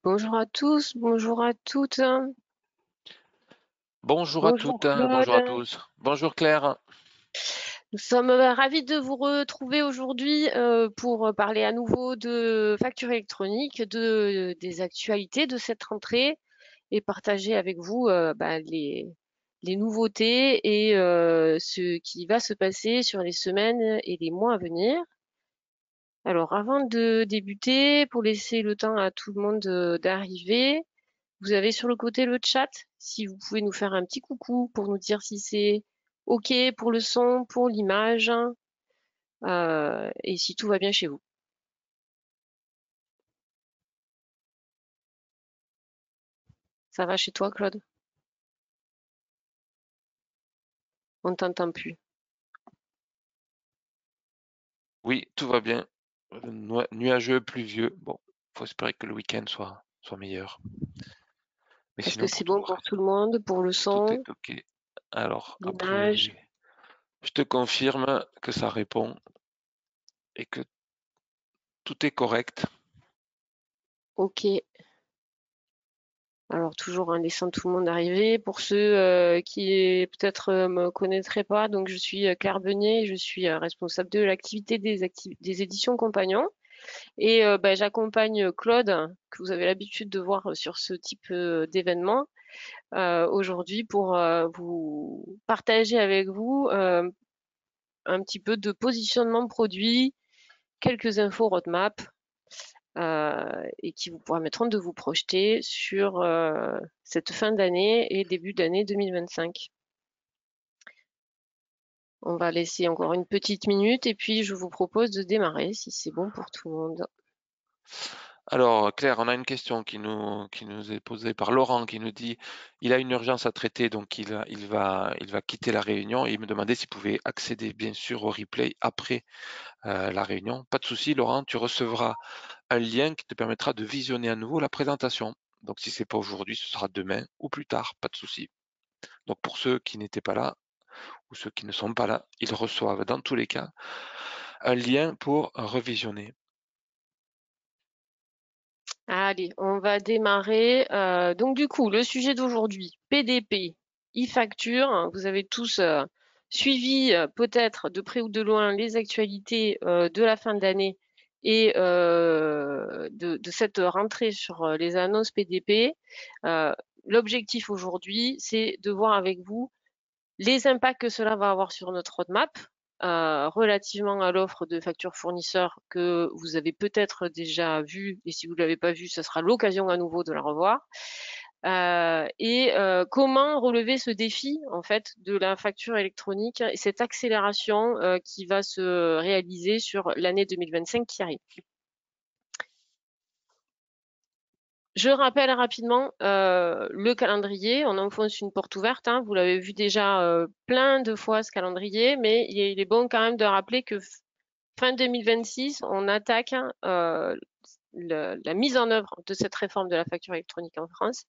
Bonjour à tous, bonjour à toutes. Bonjour à Bonjour toutes, bonjour à Claude. tous. Bonjour Claire. Nous sommes ravis de vous retrouver aujourd'hui pour parler à nouveau de facture électronique, des actualités de cette rentrée et partager avec vous les nouveautés et ce qui va se passer sur les semaines et les mois à venir. Alors, avant de débuter, pour laisser le temps à tout le monde d'arriver, vous avez sur le côté le chat, si vous pouvez nous faire un petit coucou pour nous dire si c'est OK pour le son, pour l'image, et si tout va bien chez vous. Ça va chez toi, Claude? On t'entend plus. Oui, tout va bien. Nuageux, pluvieux. Bon, faut espérer que le week-end soit meilleur. Mais Est-ce que sinon, c'est pour tout le bon pour reste, tout le monde, pour le tout son, est OK. Alors, a l'image? priori, je te confirme que ça répond et que tout est correct. OK. Alors toujours en laissant tout le monde arriver. Pour ceux qui peut-être me connaîtraient pas, donc je suis Claire Beunier, je suis responsable de l'activité des éditions Compagnons. Et j'accompagne Claude, que vous avez l'habitude de voir sur ce type d'événement, aujourd'hui pour vous partager avec vous un petit peu de positionnement produit, quelques infos roadmap, et qui vous permettront de vous projeter sur cette fin d'année et début d'année 2025. On va laisser encore une petite minute et puis je vous propose de démarrer si c'est bon pour tout le monde. Alors, Claire, on a une question qui nous est posée par Laurent qui nous dit il a une urgence à traiter, donc il va quitter la réunion et il me demandait s'il pouvait accéder bien sûr au replay après la réunion. Pas de souci, Laurent, tu recevras un lien qui te permettra de visionner à nouveau la présentation. Donc si c'est pas aujourd'hui, ce sera demain ou plus tard, pas de souci. Donc pour ceux qui n'étaient pas là ou ceux qui ne sont pas là, ils reçoivent dans tous les cas un lien pour revisionner. Allez, on va démarrer. Donc du coup, le sujet d'aujourd'hui, PDP, e-facture. Vous avez tous suivi peut-être de près ou de loin les actualités de la fin d'année et de cette rentrée sur les annonces PDP. Euh, L'objectif aujourd'hui, c'est de voir avec vous les impacts que cela va avoir sur notre roadmap relativement à l'offre de facture fournisseur que vous avez peut-être déjà vue, et si vous ne l'avez pas vue, ce sera l'occasion à nouveau de la revoir. Comment relever ce défi en fait de la facture électronique et cette accélération qui va se réaliser sur l'année 2025 qui arrive. Je rappelle rapidement le calendrier. On enfonce une porte ouverte, hein. Vous l'avez vu déjà plein de fois ce calendrier, mais il est bon quand même de rappeler que fin 2026, on attaque la mise en œuvre de cette réforme de la facture électronique en France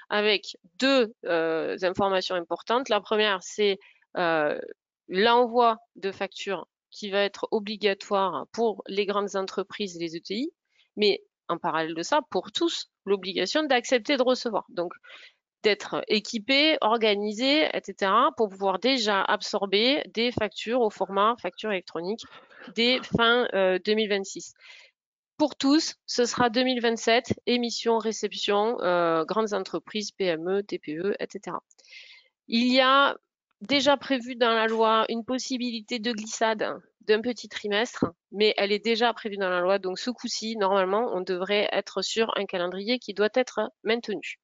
avec deux informations importantes. La première, c'est euh, l'envoi de factures qui va être obligatoire pour les grandes entreprises et les ETI, mais en parallèle de ça, pour tous, l'obligation d'accepter de recevoir. Donc, d'être équipé, organisé, etc., pour pouvoir déjà absorber des factures au format facture électronique dès fin 2026. Pour tous, ce sera 2027, émission, réception, grandes entreprises, PME, TPE, etc. Il y a déjà prévu dans la loi une possibilité de glissade d'un petit trimestre, mais elle est déjà prévue dans la loi, donc ce coup-ci, normalement, on devrait être sur un calendrier qui doit être maintenu.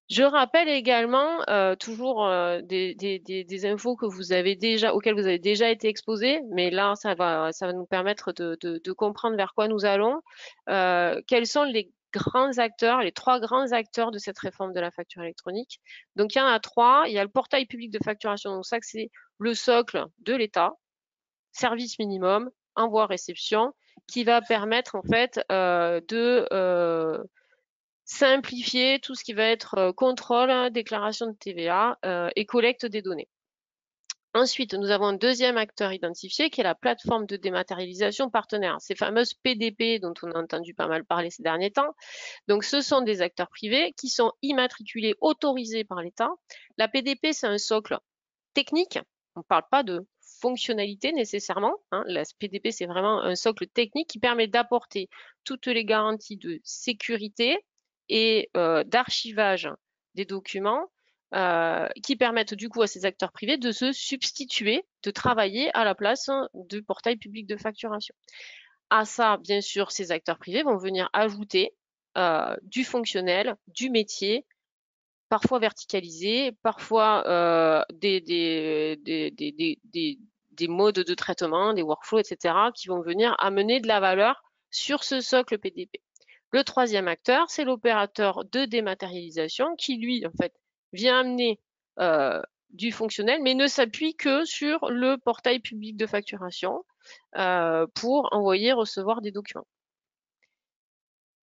Je rappelle également toujours des infos que vous avez déjà, auxquelles vous avez déjà été exposés, mais là, ça va nous permettre de comprendre vers quoi nous allons. Quels sont les grands acteurs, les trois grands acteurs de cette réforme de la facture électronique? Donc, il y en a trois. Il y a le portail public de facturation. Donc, ça, c'est le socle de l'État, service minimum, envoi-réception, qui va permettre en fait de simplifier tout ce qui va être contrôle, déclaration de TVA et collecte des données. Ensuite, nous avons un deuxième acteur identifié qui est la plateforme de dématérialisation partenaire, ces fameuses PDP dont on a entendu pas mal parler ces derniers temps. Donc, ce sont des acteurs privés qui sont immatriculés, autorisés par l'État. La PDP, c'est un socle technique. On ne parle pas de fonctionnalité nécessairement. Hein. La PDP, c'est vraiment un socle technique qui permet d'apporter toutes les garanties de sécurité et d'archivage des documents qui permettent du coup à ces acteurs privés de se substituer, de travailler à la place du portail public de facturation. À ça, bien sûr, ces acteurs privés vont venir ajouter du fonctionnel, du métier, parfois verticalisé, parfois des modes de traitement, des workflows, etc., qui vont venir amener de la valeur sur ce socle PDP. Le troisième acteur, c'est l'opérateur de dématérialisation qui, lui, en fait, vient amener du fonctionnel, mais ne s'appuie que sur le portail public de facturation pour envoyer, recevoir des documents.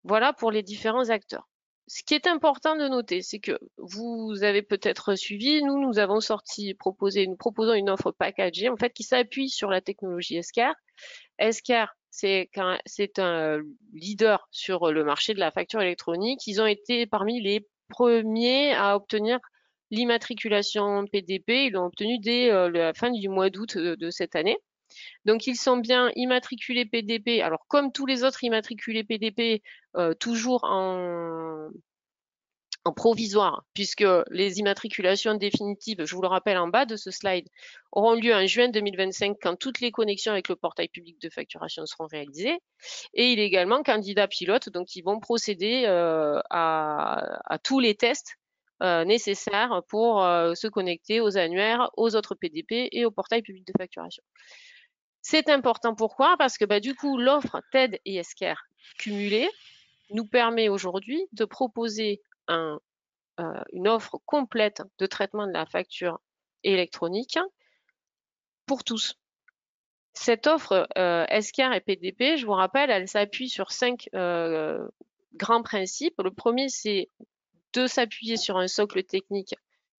Voilà pour les différents acteurs. Ce qui est important de noter, c'est que vous avez peut-être suivi, nous avons nous proposons une offre packagée en fait qui s'appuie sur la technologie Esquire. Esquire, c'est un leader sur le marché de la facture électronique. Ils ont été parmi les premiers à obtenir l'immatriculation PDP. Ils l'ont obtenu dès la fin du mois d'août de cette année. Donc, ils sont bien immatriculés PDP. Alors, comme tous les autres immatriculés PDP, toujours en provisoire, puisque les immatriculations définitives, je vous le rappelle en bas de ce slide, auront lieu en juin 2025 quand toutes les connexions avec le portail public de facturation seront réalisées. Et il est également candidat pilote, donc ils vont procéder à tous les tests nécessaires pour se connecter aux annuaires, aux autres PDP et au portail public de facturation. C'est important, pourquoi? Parce que du coup, l'offre TED et Esquire cumulée nous permet aujourd'hui de proposer une offre complète de traitement de la facture électronique pour tous. Cette offre Esquire et PDP, je vous rappelle, elle s'appuie sur 5 grands principes. Le premier, c'est de s'appuyer sur un socle technique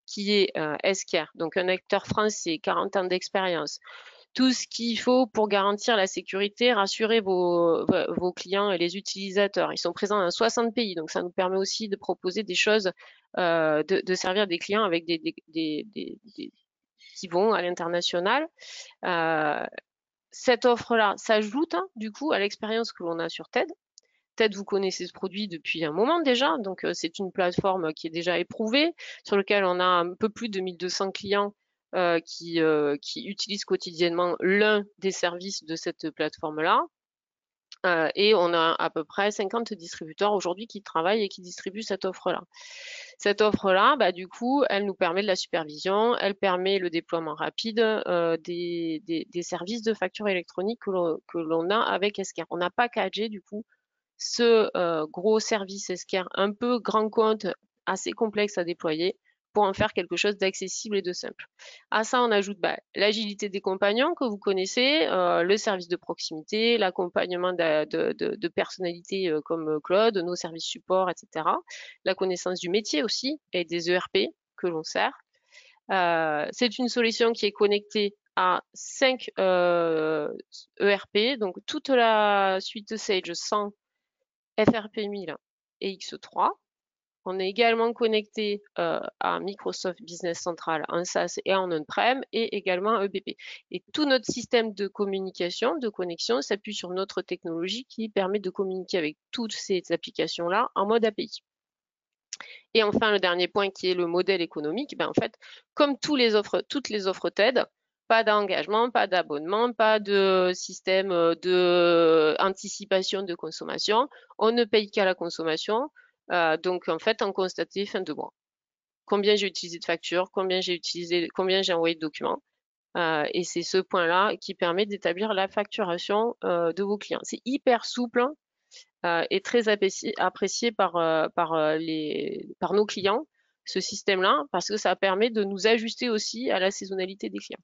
qui est Esquire, donc un acteur français, 40 ans d'expérience, tout ce qu'il faut pour garantir la sécurité, rassurer vos clients et les utilisateurs. Ils sont présents dans 60 pays, donc ça nous permet aussi de proposer des choses, de servir des clients avec qui vont à l'international. Cette offre-là s'ajoute du coup à l'expérience que l'on a sur TED. TED, vous connaissez ce produit depuis un moment déjà, donc c'est une plateforme qui est déjà éprouvée, sur laquelle on a un peu plus de 1200 clients qui utilisent quotidiennement l'un des services de cette plateforme-là. Et on a à peu près 50 distributeurs aujourd'hui qui travaillent et qui distribuent cette offre-là. Cette offre-là, du coup, elle nous permet de la supervision, elle permet le déploiement rapide des services de facture électronique que l'on a avec Esquire. On n'a pas packagé du coup ce gros service Esquire un peu grand compte, assez complexe à déployer, pour en faire quelque chose d'accessible et de simple. À ça, on ajoute l'agilité des compagnons que vous connaissez, le service de proximité, l'accompagnement de personnalités comme Claude, nos services support, etc. La connaissance du métier aussi et des ERP que l'on sert. C'est une solution qui est connectée à 5 ERP, donc toute la suite Sage 100, FRP 1000 et X3. On est également connecté à Microsoft Business Central en SaaS et en on-prem et également à EBP. Et tout notre système de communication, de connexion s'appuie sur notre technologie qui permet de communiquer avec toutes ces applications-là en mode API. Et enfin, le dernier point qui est le modèle économique, en fait, comme toutes les offres TED, pas d'engagement, pas d'abonnement, pas de système d'anticipation de consommation. On ne paye qu'à la consommation. Donc, en fait, on constate fin de mois. Combien j'ai utilisé de factures, combien j'ai envoyé de documents. Et c'est ce point-là qui permet d'établir la facturation de vos clients. C'est hyper souple et très apprécié par nos clients, ce système-là, parce que ça permet de nous ajuster aussi à la saisonnalité des clients.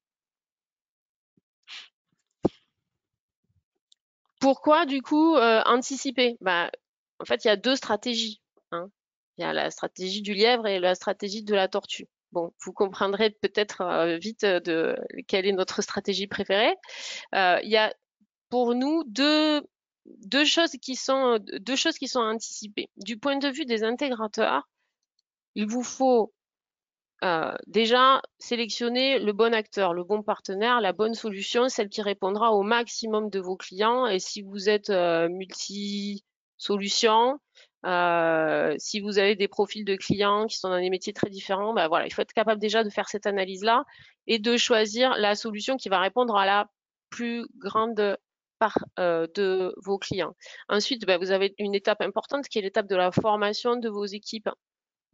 Pourquoi, du coup, anticiper? En fait, il y a deux stratégies. Hein. Il y a la stratégie du lièvre et la stratégie de la tortue. Bon, vous comprendrez peut-être vite de quelle est notre stratégie préférée. Il y a pour nous deux choses qui sont anticipées. Du point de vue des intégrateurs, il vous faut déjà sélectionner le bon acteur, le bon partenaire, la bonne solution, celle qui répondra au maximum de vos clients. Et si vous êtes multi-solutions, si vous avez des profils de clients qui sont dans des métiers très différents, ben voilà, il faut être capable déjà de faire cette analyse-là et de choisir la solution qui va répondre à la plus grande part de vos clients. Ensuite, ben, vous avez une étape importante qui est l'étape de la formation de vos équipes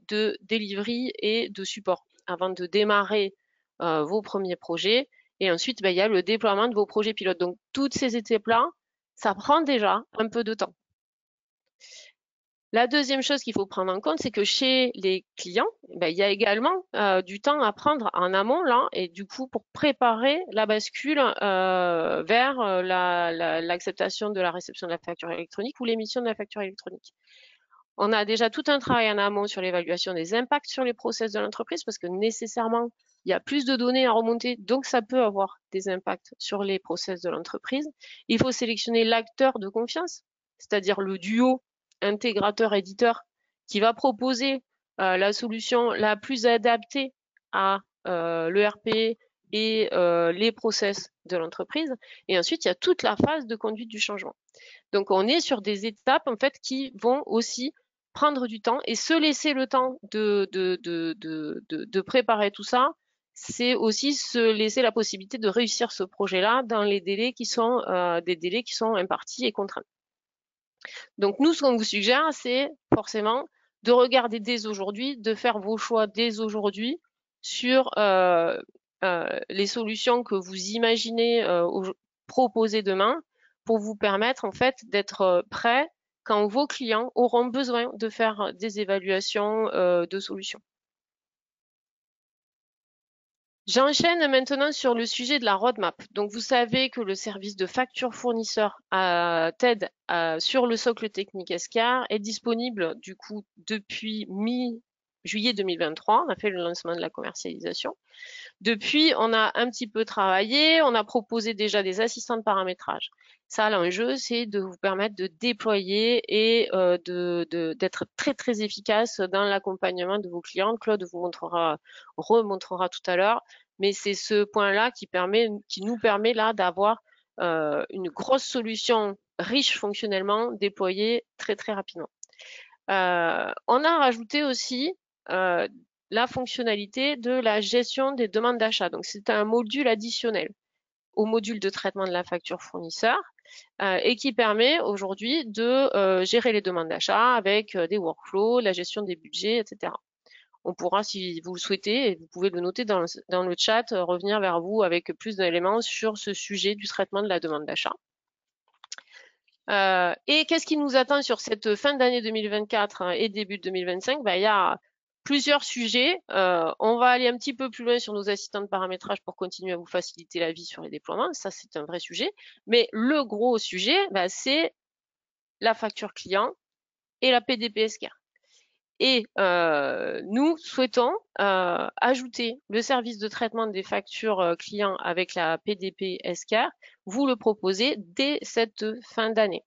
de delivery et de support avant de démarrer vos premiers projets. Et ensuite, ben, il y a le déploiement de vos projets pilotes. Donc, toutes ces étapes-là, ça prend déjà un peu de temps. La deuxième chose qu'il faut prendre en compte, c'est que chez les clients, ben, il y a également du temps à prendre en amont là, et du coup pour préparer la bascule vers l'acceptation de la réception de la facture électronique ou l'émission de la facture électronique. On a déjà tout un travail en amont sur l'évaluation des impacts sur les process de l'entreprise parce que nécessairement, il y a plus de données à remonter, donc ça peut avoir des impacts sur les process de l'entreprise. Il faut sélectionner l'acteur de confiance, c'est-à-dire le duo intégrateur-éditeur qui va proposer la solution la plus adaptée à l'ERP et les process de l'entreprise. Et ensuite, il y a toute la phase de conduite du changement. Donc, on est sur des étapes en fait qui vont aussi prendre du temps et se laisser le temps de préparer tout ça, c'est aussi se laisser la possibilité de réussir ce projet-là dans les délais qui sont des délais qui sont impartis et contraints. Donc, nous, ce qu'on vous suggère, c'est forcément de regarder dès aujourd'hui, de faire vos choix dès aujourd'hui sur les solutions que vous imaginez proposer demain pour vous permettre en fait d'être prêt quand vos clients auront besoin de faire des évaluations de solutions. J'enchaîne maintenant sur le sujet de la roadmap. Donc, vous savez que le service de facture fournisseur TED sur le socle technique SCAR est disponible du coup depuis mi-juillet 2023. On a fait le lancement de la commercialisation. Depuis, on a un petit peu travaillé, on a proposé déjà des assistants de paramétrage. Ça, l'enjeu, c'est de vous permettre de déployer et d'être très très efficace dans l'accompagnement de vos clients. Claude vous remontrera tout à l'heure, mais c'est ce point-là qui nous permet là d'avoir une grosse solution riche fonctionnellement déployée très très rapidement. On a rajouté aussi la fonctionnalité de la gestion des demandes d'achat. Donc, c'est un module additionnel au module de traitement de la facture fournisseur et qui permet aujourd'hui de gérer les demandes d'achat avec des workflows, la gestion des budgets, etc. On pourra, si vous le souhaitez, et vous pouvez le noter dans le chat, revenir vers vous avec plus d'éléments sur ce sujet du traitement de la demande d'achat. Et qu'est-ce qui nous attend sur cette fin d'année 2024 et début 2025? Il y a plusieurs sujets. On va aller un petit peu plus loin sur nos assistants de paramétrage pour continuer à vous faciliter la vie sur les déploiements. Ça, c'est un vrai sujet. Mais le gros sujet, c'est la facture client et la PDP-SCAR. Et nous souhaitons ajouter le service de traitement des factures clients avec la PDP-SCAR. Vous le proposez dès cette fin d'année.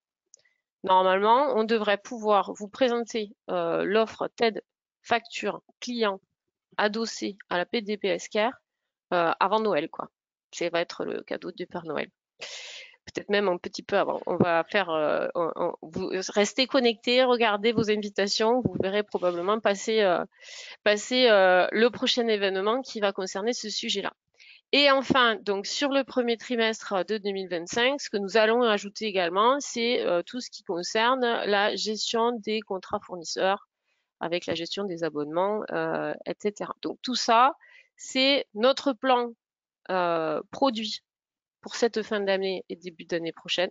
Normalement, on devrait pouvoir vous présenter l'offre TED facture client adossée à la PDP-SCAR avant Noël, quoi. Ça va être le cadeau du Père Noël. Peut-être même un petit peu avant. On va faire, vous restez connectés, regardez vos invitations, vous verrez probablement passer le prochain événement qui va concerner ce sujet-là. Et enfin, donc sur le premier trimestre de 2025, ce que nous allons ajouter également, c'est tout ce qui concerne la gestion des contrats fournisseurs avec la gestion des abonnements, etc. Donc tout ça, c'est notre plan produit pour cette fin d'année et début d'année prochaine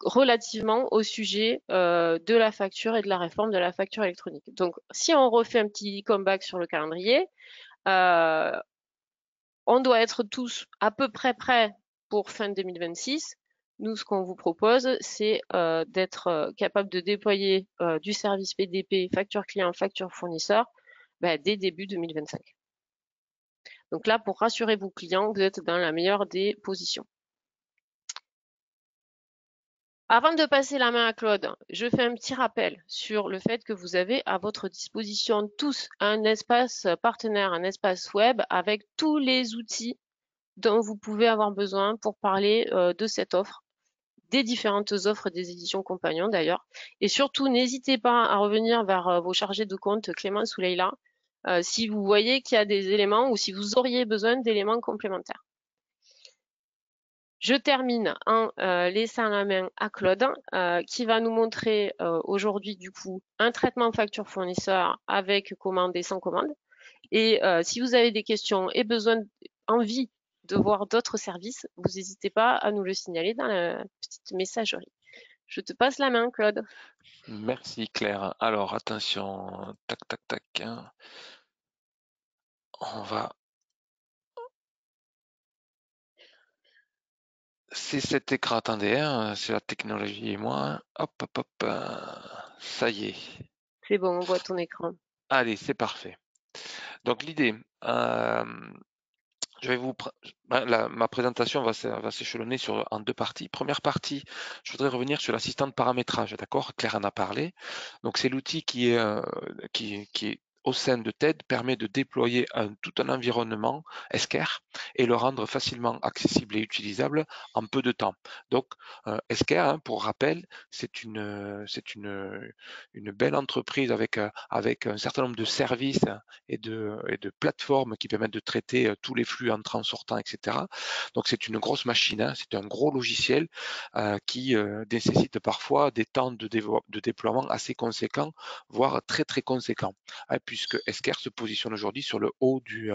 relativement au sujet de la facture et de la réforme de la facture électronique. Donc si on refait un petit comeback sur le calendrier, on doit être tous à peu près prêts pour fin 2026. Nous, ce qu'on vous propose, c'est d'être capable de déployer du service PDP, facture client, facture fournisseur, dès début 2025. Donc là, pour rassurer vos clients, vous êtes dans la meilleure des positions. Avant de passer la main à Claude, je fais un petit rappel sur le fait que vous avez à votre disposition tous un espace partenaire, un espace web avec tous les outils dont vous pouvez avoir besoin pour parler de cette offre, des différentes offres des éditions Compagnons d'ailleurs. Et surtout, n'hésitez pas à revenir vers vos chargés de compte Clémence ou Leïla si vous voyez qu'il y a des éléments ou si vous auriez besoin d'éléments complémentaires. Je termine en laissant la main à Claude qui va nous montrer aujourd'hui du coup un traitement facture fournisseur avec commande et sans commande. Et si vous avez des questions et envie de voir d'autres services, vous n'hésitez pas à nous le signaler dans la petite messagerie. Je te passe la main, Claude. Merci Claire. Alors attention, tac tac tac, hein. On va. C'est cet écran, attendez, hein, c'est la technologie et moi, hein. Hop hop hop, ça y est. C'est bon, on voit ton écran. Allez, c'est parfait. Donc l'idée, je vais ma présentation va s'échelonner en deux parties. Première partie, je voudrais revenir sur l'assistant de paramétrage, d'accord? Claire en a parlé. Donc c'est l'outil qui est au sein de TED, permet de déployer tout un environnement Esker et le rendre facilement accessible et utilisable en peu de temps. Donc Esker, hein, pour rappel, une belle entreprise avec un certain nombre de services et de plateformes qui permettent de traiter tous les flux entrants, sortants, etc. Donc c'est une grosse machine, hein, c'est un gros logiciel qui nécessite parfois des temps de déploiement assez conséquents, voire très très conséquents, hein, puisque Esker se positionne aujourd'hui sur le haut du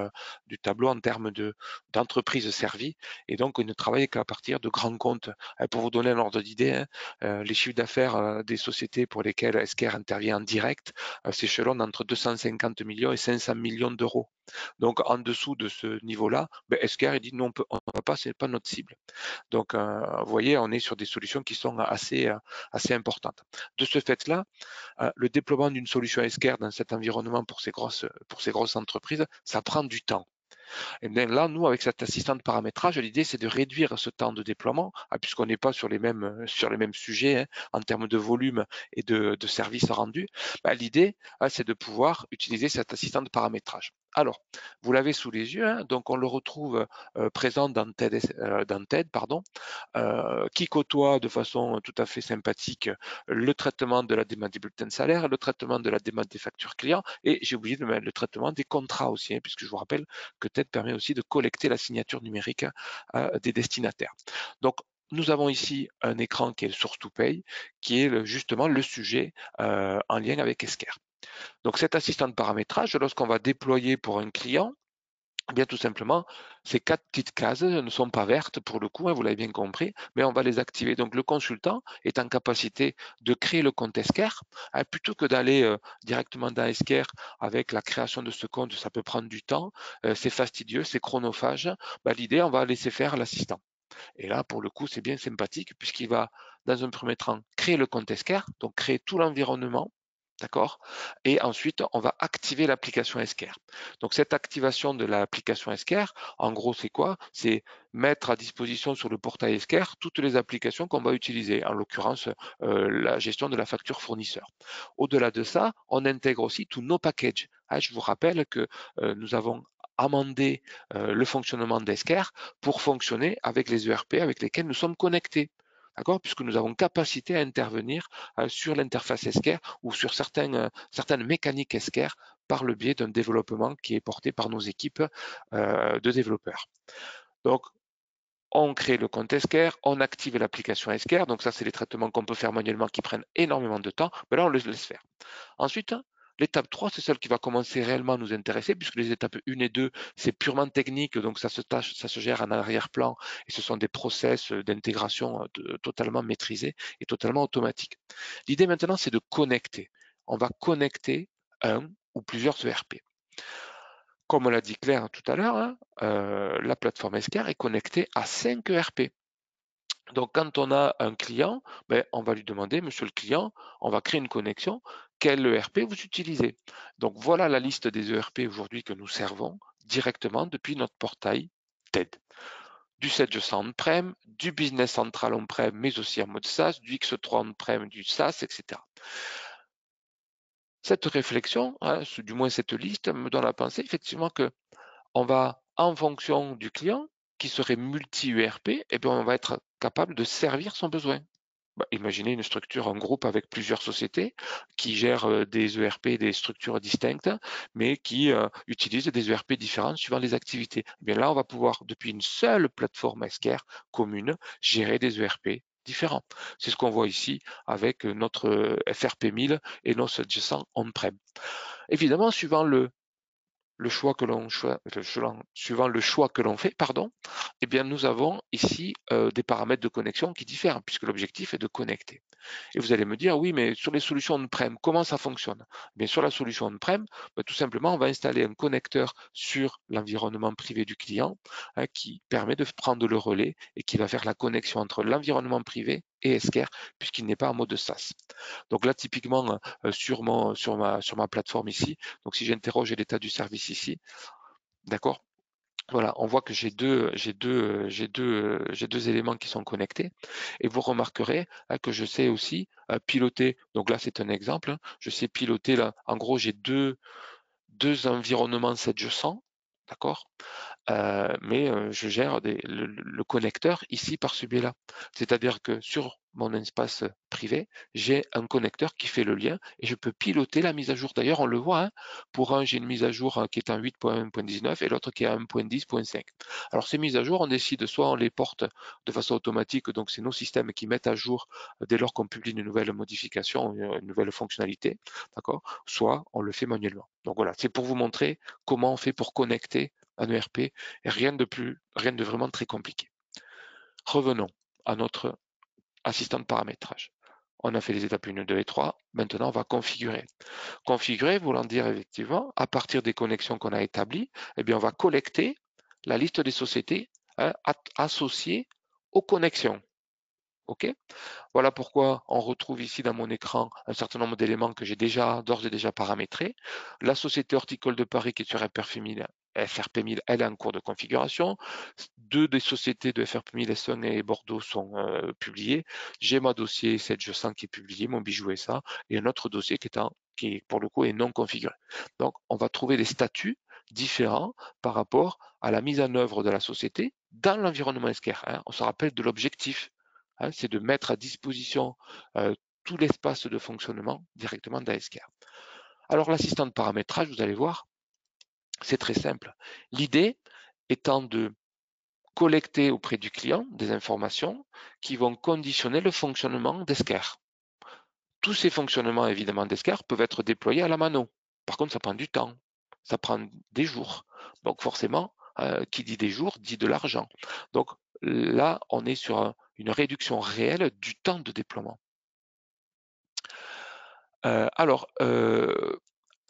tableau en termes d'entreprises servies, et donc il ne travaille qu'à partir de grands comptes. Pour vous donner un ordre d'idée, hein, les chiffres d'affaires des sociétés pour lesquelles Esker intervient en direct s'échelonnent entre 250 millions et 500 millions d'euros. Donc en dessous de ce niveau-là, Esker il dit non, on ne va pas, c'est pas notre cible. Donc vous voyez, on est sur des solutions qui sont assez importantes. De ce fait-là, le déploiement d'une solution Esker dans cet environnement pour ces grosses entreprises, ça prend du temps. Et bien là, nous, avec cet assistant de paramétrage, l'idée, c'est de réduire ce temps de déploiement, puisqu'on n'est pas sur les mêmes sujets, hein, en termes de volume et de services rendus. L'idée, c'est de pouvoir utiliser cet assistant de paramétrage. Alors, vous l'avez sous les yeux, hein, donc on le retrouve présent dans TED, pardon, qui côtoie de façon tout à fait sympathique le traitement de la demande des bulletins de salaire, le traitement de la demande des factures clients, et j'ai oublié de mettre le traitement des contrats aussi, hein, puisque je vous rappelle que TED permet aussi de collecter la signature numérique des destinataires. Donc, nous avons ici un écran qui est le source to pay, qui est justement le sujet en lien avec Esker. Donc cet assistant de paramétrage, lorsqu'on va déployer pour un client, bien tout simplement, ces 4 petites cases ne sont pas vertes pour le coup, hein, vous l'avez bien compris, mais on va les activer. Donc le consultant est en capacité de créer le compte Esker, hein, plutôt que d'aller directement dans Esker avec la création de ce compte, ça peut prendre du temps, c'est fastidieux, c'est chronophage. L'idée, on va laisser faire l'assistant. Et là, pour le coup, c'est bien sympathique puisqu'il va, dans un premier temps, créer le compte Esker, donc créer tout l'environnement. D'accord. Et ensuite, on va activer l'application Esker. Donc, cette activation de l'application Esker, en gros, c'est quoi? C'est mettre à disposition sur le portail Esker toutes les applications qu'on va utiliser, en l'occurrence, la gestion de la facture fournisseur. Au-delà de ça, on intègre aussi tous nos packages. Je vous rappelle que nous avons amendé le fonctionnement d'Esker pour fonctionner avec les ERP avec lesquels nous sommes connectés. D'accord? Puisque nous avons capacité à intervenir sur l'interface Esker ou sur certaines mécaniques Esker par le biais d'un développement qui est porté par nos équipes de développeurs. Donc, on crée le compte Esker, on active l'application Esker. Donc ça, c'est les traitements qu'on peut faire manuellement qui prennent énormément de temps. Mais là, on les laisse faire. Ensuite, l'étape 3, c'est celle qui va commencer réellement à nous intéresser, puisque les étapes 1 et 2, c'est purement technique, donc ça se gère en arrière-plan, et ce sont des process d'intégration totalement maîtrisés et totalement automatiques. L'idée maintenant, c'est de connecter. On va connecter un ou plusieurs ERP. Comme on l'a dit Claire tout à l'heure, hein, la plateforme Esker est connectée à 5 ERP. Donc, quand on a un client, on va lui demander, monsieur le client, on va créer une connexion. quel ERP vous utilisez. Donc voilà la liste des ERP aujourd'hui que nous servons directement depuis notre portail TED. Du 700 on-prem, du Business Central on-prem, mais aussi en mode SaaS, du X3 on-prem, du SaaS, etc. Cette réflexion, hein, du moins cette liste, me donne à penser effectivement que on va, en fonction du client, qui serait multi-ERP, eh bien, on va être capable de servir son besoin. Bah, imaginez une structure, un groupe avec plusieurs sociétés qui gèrent des ERP, des structures distinctes, mais qui utilisent des ERP différents suivant les activités. Eh bien là, on va pouvoir, depuis une seule plateforme SCARE commune, gérer des ERP différents. C'est ce qu'on voit ici avec notre FRP 1000 et nos 700 on-prem. Évidemment, suivant le choix que l'on fait, pardon, eh bien nous avons ici des paramètres de connexion qui diffèrent puisque l'objectif est de connecter. Et vous allez me dire, oui, mais sur les solutions on-prem, comment ça fonctionne? Bien, sur la solution on-prem, tout simplement, on va installer un connecteur sur l'environnement privé du client qui permet de prendre le relais et qui va faire la connexion entre l'environnement privé et Esker puisqu'il n'est pas en mode SaaS. Donc là, typiquement, sur ma plateforme ici, donc si j'interroge l'état du service ici, d'accord? Voilà, on voit que j'ai deux éléments qui sont connectés et vous remarquerez que je sais aussi piloter. Donc là, c'est un exemple. Je sais piloter là. En gros, j'ai deux environnements 700, d'accord? Mais je gère le connecteur ici par ce biais-là. C'est-à-dire que sur mon espace privé, j'ai un connecteur qui fait le lien et je peux piloter la mise à jour. D'ailleurs, on le voit, hein, pour un, j'ai une mise à jour qui est en 8.1.19 et l'autre qui est en 1.10.5. Alors ces mises à jour, on décide soit on les porte de façon automatique, donc c'est nos systèmes qui mettent à jour dès lors qu'on publie une nouvelle modification, une nouvelle fonctionnalité, d'accord? Soit on le fait manuellement. Donc voilà, c'est pour vous montrer comment on fait pour connecter un ERP, et rien de vraiment très compliqué. Revenons à notre assistant de paramétrage. On a fait les étapes 1, 2 et 3. Maintenant, on va configurer. Configurer voulant dire effectivement, à partir des connexions qu'on a établies, eh bien, on va collecter la liste des sociétés associées aux connexions. OK? Voilà pourquoi on retrouve ici dans mon écran un certain nombre d'éléments que j'ai d'ores et déjà paramétrés. La société horticole de Paris qui est sur FRP 1000, elle est en cours de configuration. Deux des sociétés de FRP 1000, Essonne et Bordeaux sont publiées. J'ai mon dossier 7G100 qui est publié, mon bijou SA, et un autre dossier qui pour le coup est non configuré. Donc on va trouver des statuts différents par rapport à la mise en œuvre de la société dans l'environnement SCARE. Hein. On se rappelle de l'objectif. Hein, c'est de mettre à disposition tout l'espace de fonctionnement directement d'ASCARE. Alors l'assistant de paramétrage, vous allez voir, c'est très simple. L'idée étant de collecter auprès du client des informations qui vont conditionner le fonctionnement d'ESCARE. Tous ces fonctionnements évidemment d'ESCARE peuvent être déployés à la mano. Par contre, ça prend du temps, ça prend des jours. Donc forcément, qui dit des jours dit de l'argent. Donc là, on est sur une réduction réelle du temps de déploiement. Alors,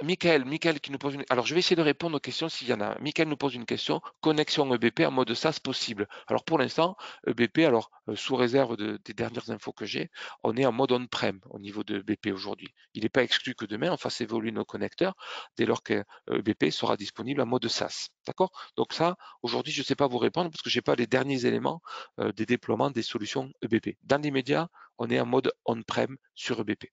Michael qui nous pose une... Alors, je vais essayer de répondre aux questions s'il y en a. Michael nous pose une question. Connexion EBP en mode SaaS possible. Alors, pour l'instant, EBP, sous réserve des dernières infos que j'ai, on est en mode on-prem au niveau de EBP aujourd'hui. Il n'est pas exclu que demain, on fasse évoluer nos connecteurs dès lors que EBP sera disponible en mode SaaS. D'accord? Donc ça, aujourd'hui, je ne sais pas vous répondre parce que je n'ai pas les derniers éléments des déploiements des solutions EBP. Dans l'immédiat, on est en mode on-prem sur EBP.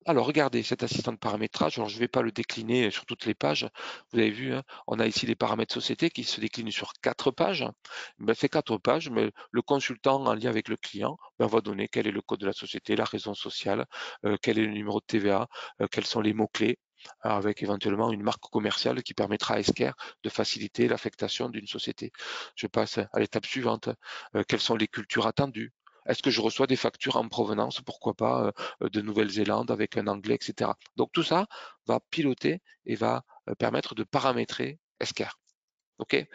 Alors regardez cet assistant de paramétrage, alors je ne vais pas le décliner sur toutes les pages, vous avez vu, hein, on a ici les paramètres société qui se déclinent sur 4 pages. Ces 4 pages, mais le consultant en lien avec le client va donner quel est le code de la société, la raison sociale, quel est le numéro de TVA, quels sont les mots-clés, avec éventuellement une marque commerciale qui permettra à Esker de faciliter l'affectation d'une société. Je passe à l'étape suivante, quelles sont les cultures attendues. Est-ce que je reçois des factures en provenance, pourquoi pas, de Nouvelle-Zélande avec un anglais, etc. Donc tout ça va piloter et va permettre de paramétrer Esker. Okay,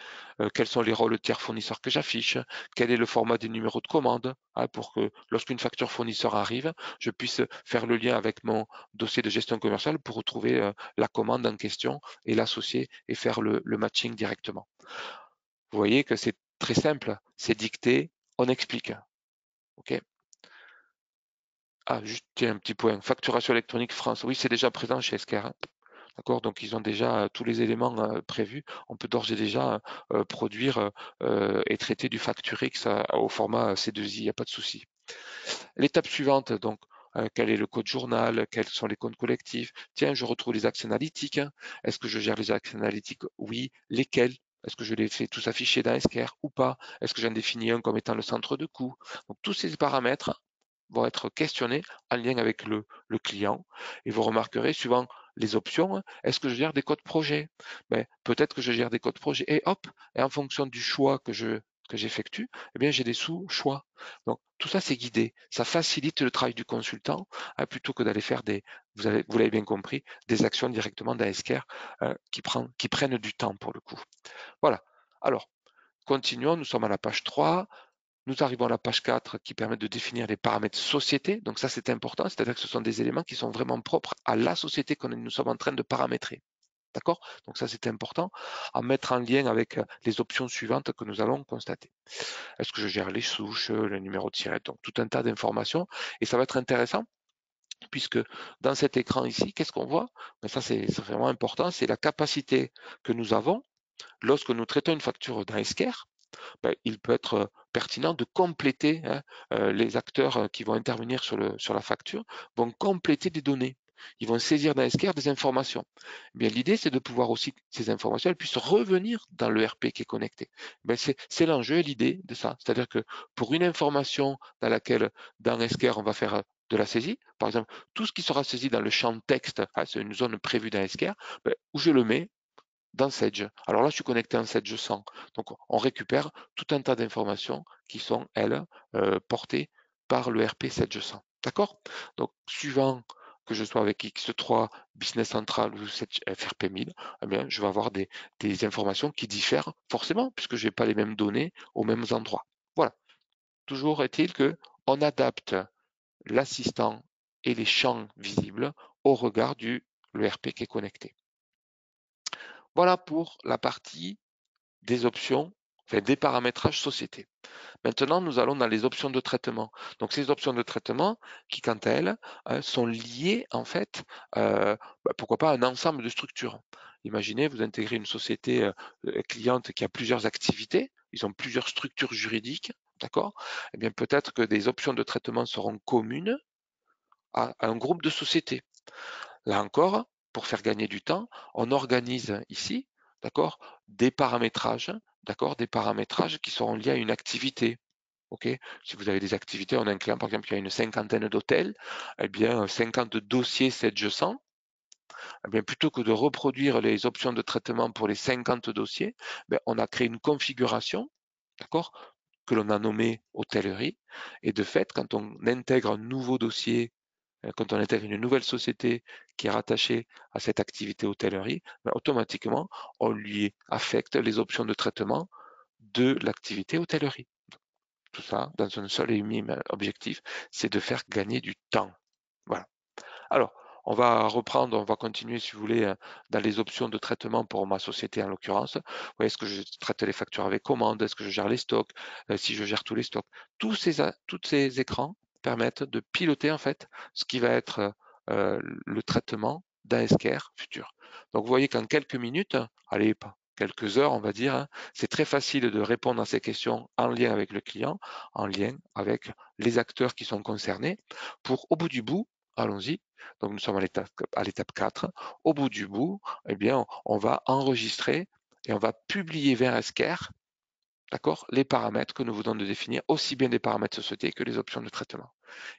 quels sont les rôles tiers fournisseurs que j'affiche, quel est le format des numéros de commande, hein, pour que lorsqu'une facture fournisseur arrive, je puisse faire le lien avec mon dossier de gestion commerciale pour retrouver la commande en question et l'associer et faire le matching directement. Vous voyez que c'est très simple, c'est dicté, on explique. Okay. Ah, juste tiens, un petit point. Facturation électronique France. Oui, c'est déjà présent chez Esker, hein. D'accord, donc ils ont déjà tous les éléments prévus. On peut d'ores et déjà produire et traiter du Facturix au format C2I, il n'y a pas de souci. L'étape suivante, donc, quel est le code journal, quels sont les comptes collectifs. Tiens, je retrouve les axes analytiques, hein. Est-ce que je gère les axes analytiques? Oui. Lesquels? Est-ce que je les fais tous afficher dans Esker ou pas? Est-ce que j'en définis un comme étant le centre de coût? Donc tous ces paramètres vont être questionnés en lien avec le client. Et vous remarquerez, suivant les options, est-ce que je gère des codes projets? Ben, peut-être que je gère des codes projets et hop, et en fonction du choix que j'effectue, eh bien j'ai des sous-choix. Donc tout ça c'est guidé, ça facilite le travail du consultant hein, plutôt que d'aller faire vous l'avez bien compris, des actions directement d'ASCR qui prennent du temps pour le coup. Voilà. Alors, continuons, nous sommes à la page 3. Nous arrivons à la page 4 qui permet de définir les paramètres société. Donc ça, c'est important, c'est-à-dire que ce sont des éléments qui sont vraiment propres à la société que nous sommes en train de paramétrer. D'accord? Donc ça, c'est important à mettre en lien avec les options suivantes que nous allons constater. Est-ce que je gère les souches, le numéro de tirette, donc tout un tas d'informations. Et ça va être intéressant puisque dans cet écran ici, qu'est-ce qu'on voit? Ben ça, c'est vraiment important, c'est la capacité que nous avons lorsque nous traitons une facture dans Esker. Ben, il peut être pertinent de compléter, hein, les acteurs qui vont intervenir sur la facture vont compléter des données. Ils vont saisir dans Esker des informations. Eh bien, l'idée, c'est de pouvoir aussi que ces informations elles puissent revenir dans l'ERP qui est connecté. Ben, c'est l'enjeu et l'idée de ça. C'est-à-dire que pour une information dans laquelle, dans Esker, on va faire de la saisie, par exemple, tout ce qui sera saisi dans le champ texte, hein, c'est une zone prévue dans Esker, ben, où je le mets, dans Sedge. Alors là, je suis connecté en Sedge 100. Donc, on récupère tout un tas d'informations qui sont, elles, portées par le RP Sedge 100. D'accord? Donc, suivant que je sois avec X3, Business Central ou Sedge FRP 1000, eh bien, je vais avoir des informations qui diffèrent forcément, puisque je n'ai pas les mêmes données aux mêmes endroits. Voilà. Toujours est-il que on adapte l'assistant et les champs visibles au regard du l'ERP qui est connecté. Voilà pour la partie des options, enfin des paramétrages société. Maintenant, nous allons dans les options de traitement. Donc, ces options de traitement qui, quant à elles, sont liées en fait, pourquoi pas, à un ensemble de structures. Imaginez, vous intégrez une société cliente qui a plusieurs activités, ils ont plusieurs structures juridiques, d'accord? Eh bien, peut-être que des options de traitement seront communes à un groupe de sociétés. Là encore, pour faire gagner du temps, on organise ici, d'accord, des paramétrages, d'accord, des paramétrages qui seront liés à une activité. Ok, si vous avez des activités, on a un client par exemple qui a une cinquantaine d'hôtels, eh bien 50 dossiers 700, eh bien plutôt que de reproduire les options de traitement pour les 50 dossiers, ben, on a créé une configuration, d'accord, que l'on a nommée hôtellerie. Et de fait, quand on intègre un nouveau dossier quand on intègre une nouvelle société qui est rattachée à cette activité hôtellerie, ben, automatiquement, on lui affecte les options de traitement de l'activité hôtellerie. Tout ça dans un seul et même objectif, c'est de faire gagner du temps. Voilà. Alors, on va reprendre, on va continuer, si vous voulez, dans les options de traitement pour ma société en l'occurrence. Est-ce que je traite les factures avec commande? Est-ce que je gère les stocks? Si je gère tous les stocks? Tous ces écrans permettent de piloter en fait ce qui va être le traitement d'un SKR futur. Donc, vous voyez qu'en quelques minutes, allez, pas quelques heures, on va dire, hein, c'est très facile de répondre à ces questions en lien avec le client, en lien avec les acteurs qui sont concernés, pour au bout du bout, allons-y, donc nous sommes à l'étape 4. Au bout du bout, eh bien, on va enregistrer et on va publier vers Esker, d'accord, les paramètres que nous venons de définir, aussi bien des paramètres société que les options de traitement.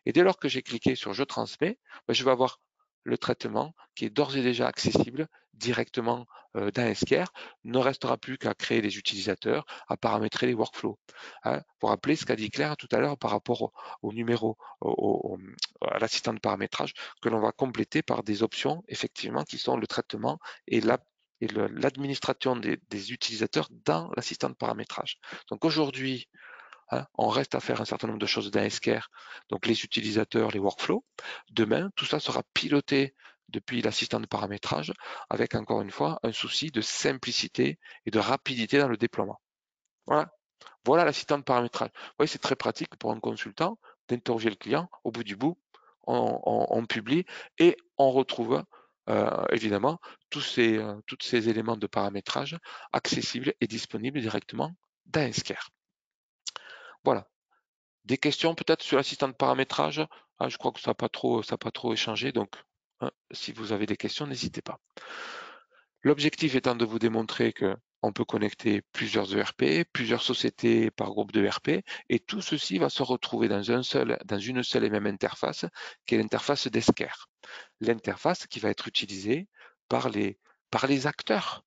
Et dès lors que j'ai cliqué sur je transmets, je vais avoir le traitement qui est d'ores et déjà accessible directement dans Esker. Il ne restera plus qu'à créer les utilisateurs, à paramétrer les workflows. Hein, vous rappelez ce qu'a dit Claire tout à l'heure par rapport au numéro, à l'assistant de paramétrage, que l'on va compléter par des options, effectivement, qui sont le traitement et l'administration des utilisateurs dans l'assistant de paramétrage. Donc aujourd'hui, hein, on reste à faire un certain nombre de choses dans Esker, donc les utilisateurs, les workflows. Demain, tout ça sera piloté depuis l'assistant de paramétrage avec encore une fois un souci de simplicité et de rapidité dans le déploiement. Voilà, voilà l'assistant de paramétrage. Vous voyez, c'est très pratique pour un consultant d'interroger le client. Au bout du bout, on publie et on retrouve évidemment tous ces éléments de paramétrage accessibles et disponibles directement dans Esker. Voilà. Des questions peut-être sur l'assistant de paramétrage? Ah, je crois que ça n'a pas trop échangé, donc si vous avez des questions, n'hésitez pas. L'objectif étant de vous démontrer que on peut connecter plusieurs ERP, plusieurs sociétés par groupe de ERP, et tout ceci va se retrouver dans une seule et même interface, qui est l'interface d'Esker. L'interface qui va être utilisée par les acteurs,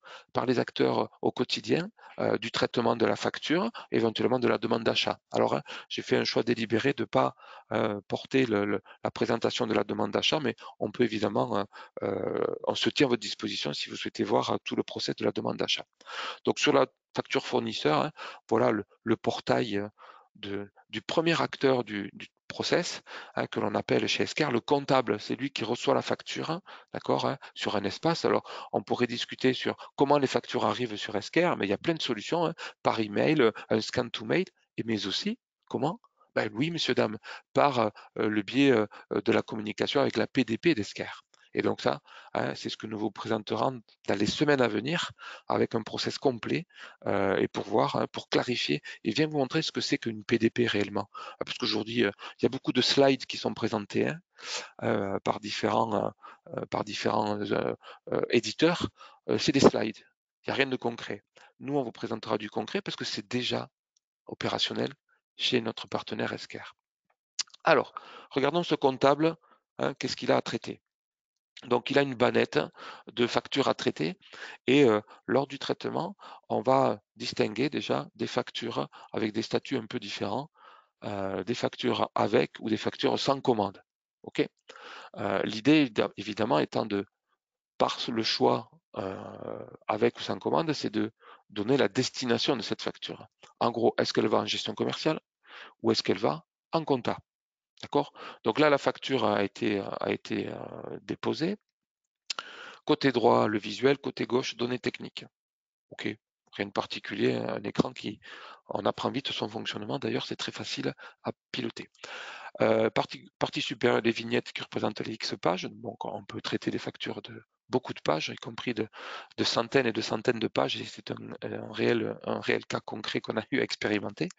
au quotidien du traitement de la facture, éventuellement de la demande d'achat. Alors, j'ai fait un choix délibéré de ne pas porter la présentation de la demande d'achat, mais on peut évidemment, on se tient à votre disposition si vous souhaitez voir tout le process de la demande d'achat. Donc, sur la facture fournisseur, voilà le portail du premier acteur du process que l'on appelle chez Esker le comptable. C'est lui qui reçoit la facture, d'accord, sur un espace. Alors, on pourrait discuter sur comment les factures arrivent sur Esker, mais il y a plein de solutions, par email, un scan to mail, mais aussi comment? Ben oui, messieurs, dames, par le biais de la communication avec la PDP d'Esker. Et donc ça, c'est ce que nous vous présenterons dans les semaines à venir avec un process complet et pour voir, pour clarifier et bien vous montrer ce que c'est qu'une PDP réellement. Parce qu'aujourd'hui, il y a beaucoup de slides qui sont présentés par différents éditeurs. C'est des slides. Il n'y a rien de concret. Nous, on vous présentera du concret parce que c'est déjà opérationnel chez notre partenaire Esker. Alors, regardons ce comptable. Qu'est-ce qu'il a à traiter? Donc, il a une bannette de factures à traiter et lors du traitement, on va distinguer déjà des factures avec des statuts un peu différents, des factures avec ou des factures sans commande. Ok. L'idée, évidemment, étant de, par le choix avec ou sans commande, c'est de donner la destination de cette facture. En gros, est-ce qu'elle va en gestion commerciale ou est-ce qu'elle va en compta? D'accord. Donc là, la facture a été déposée. Côté droit, le visuel, côté gauche, données techniques. Ok, rien de particulier, un écran on apprend vite son fonctionnement. D'ailleurs, c'est très facile à piloter. Partie supérieure, les vignettes qui représentent les X pages. Donc, on peut traiter des factures de beaucoup de pages, y compris de centaines et de centaines de pages. Et c'est un réel cas concret qu'on a eu à expérimenter.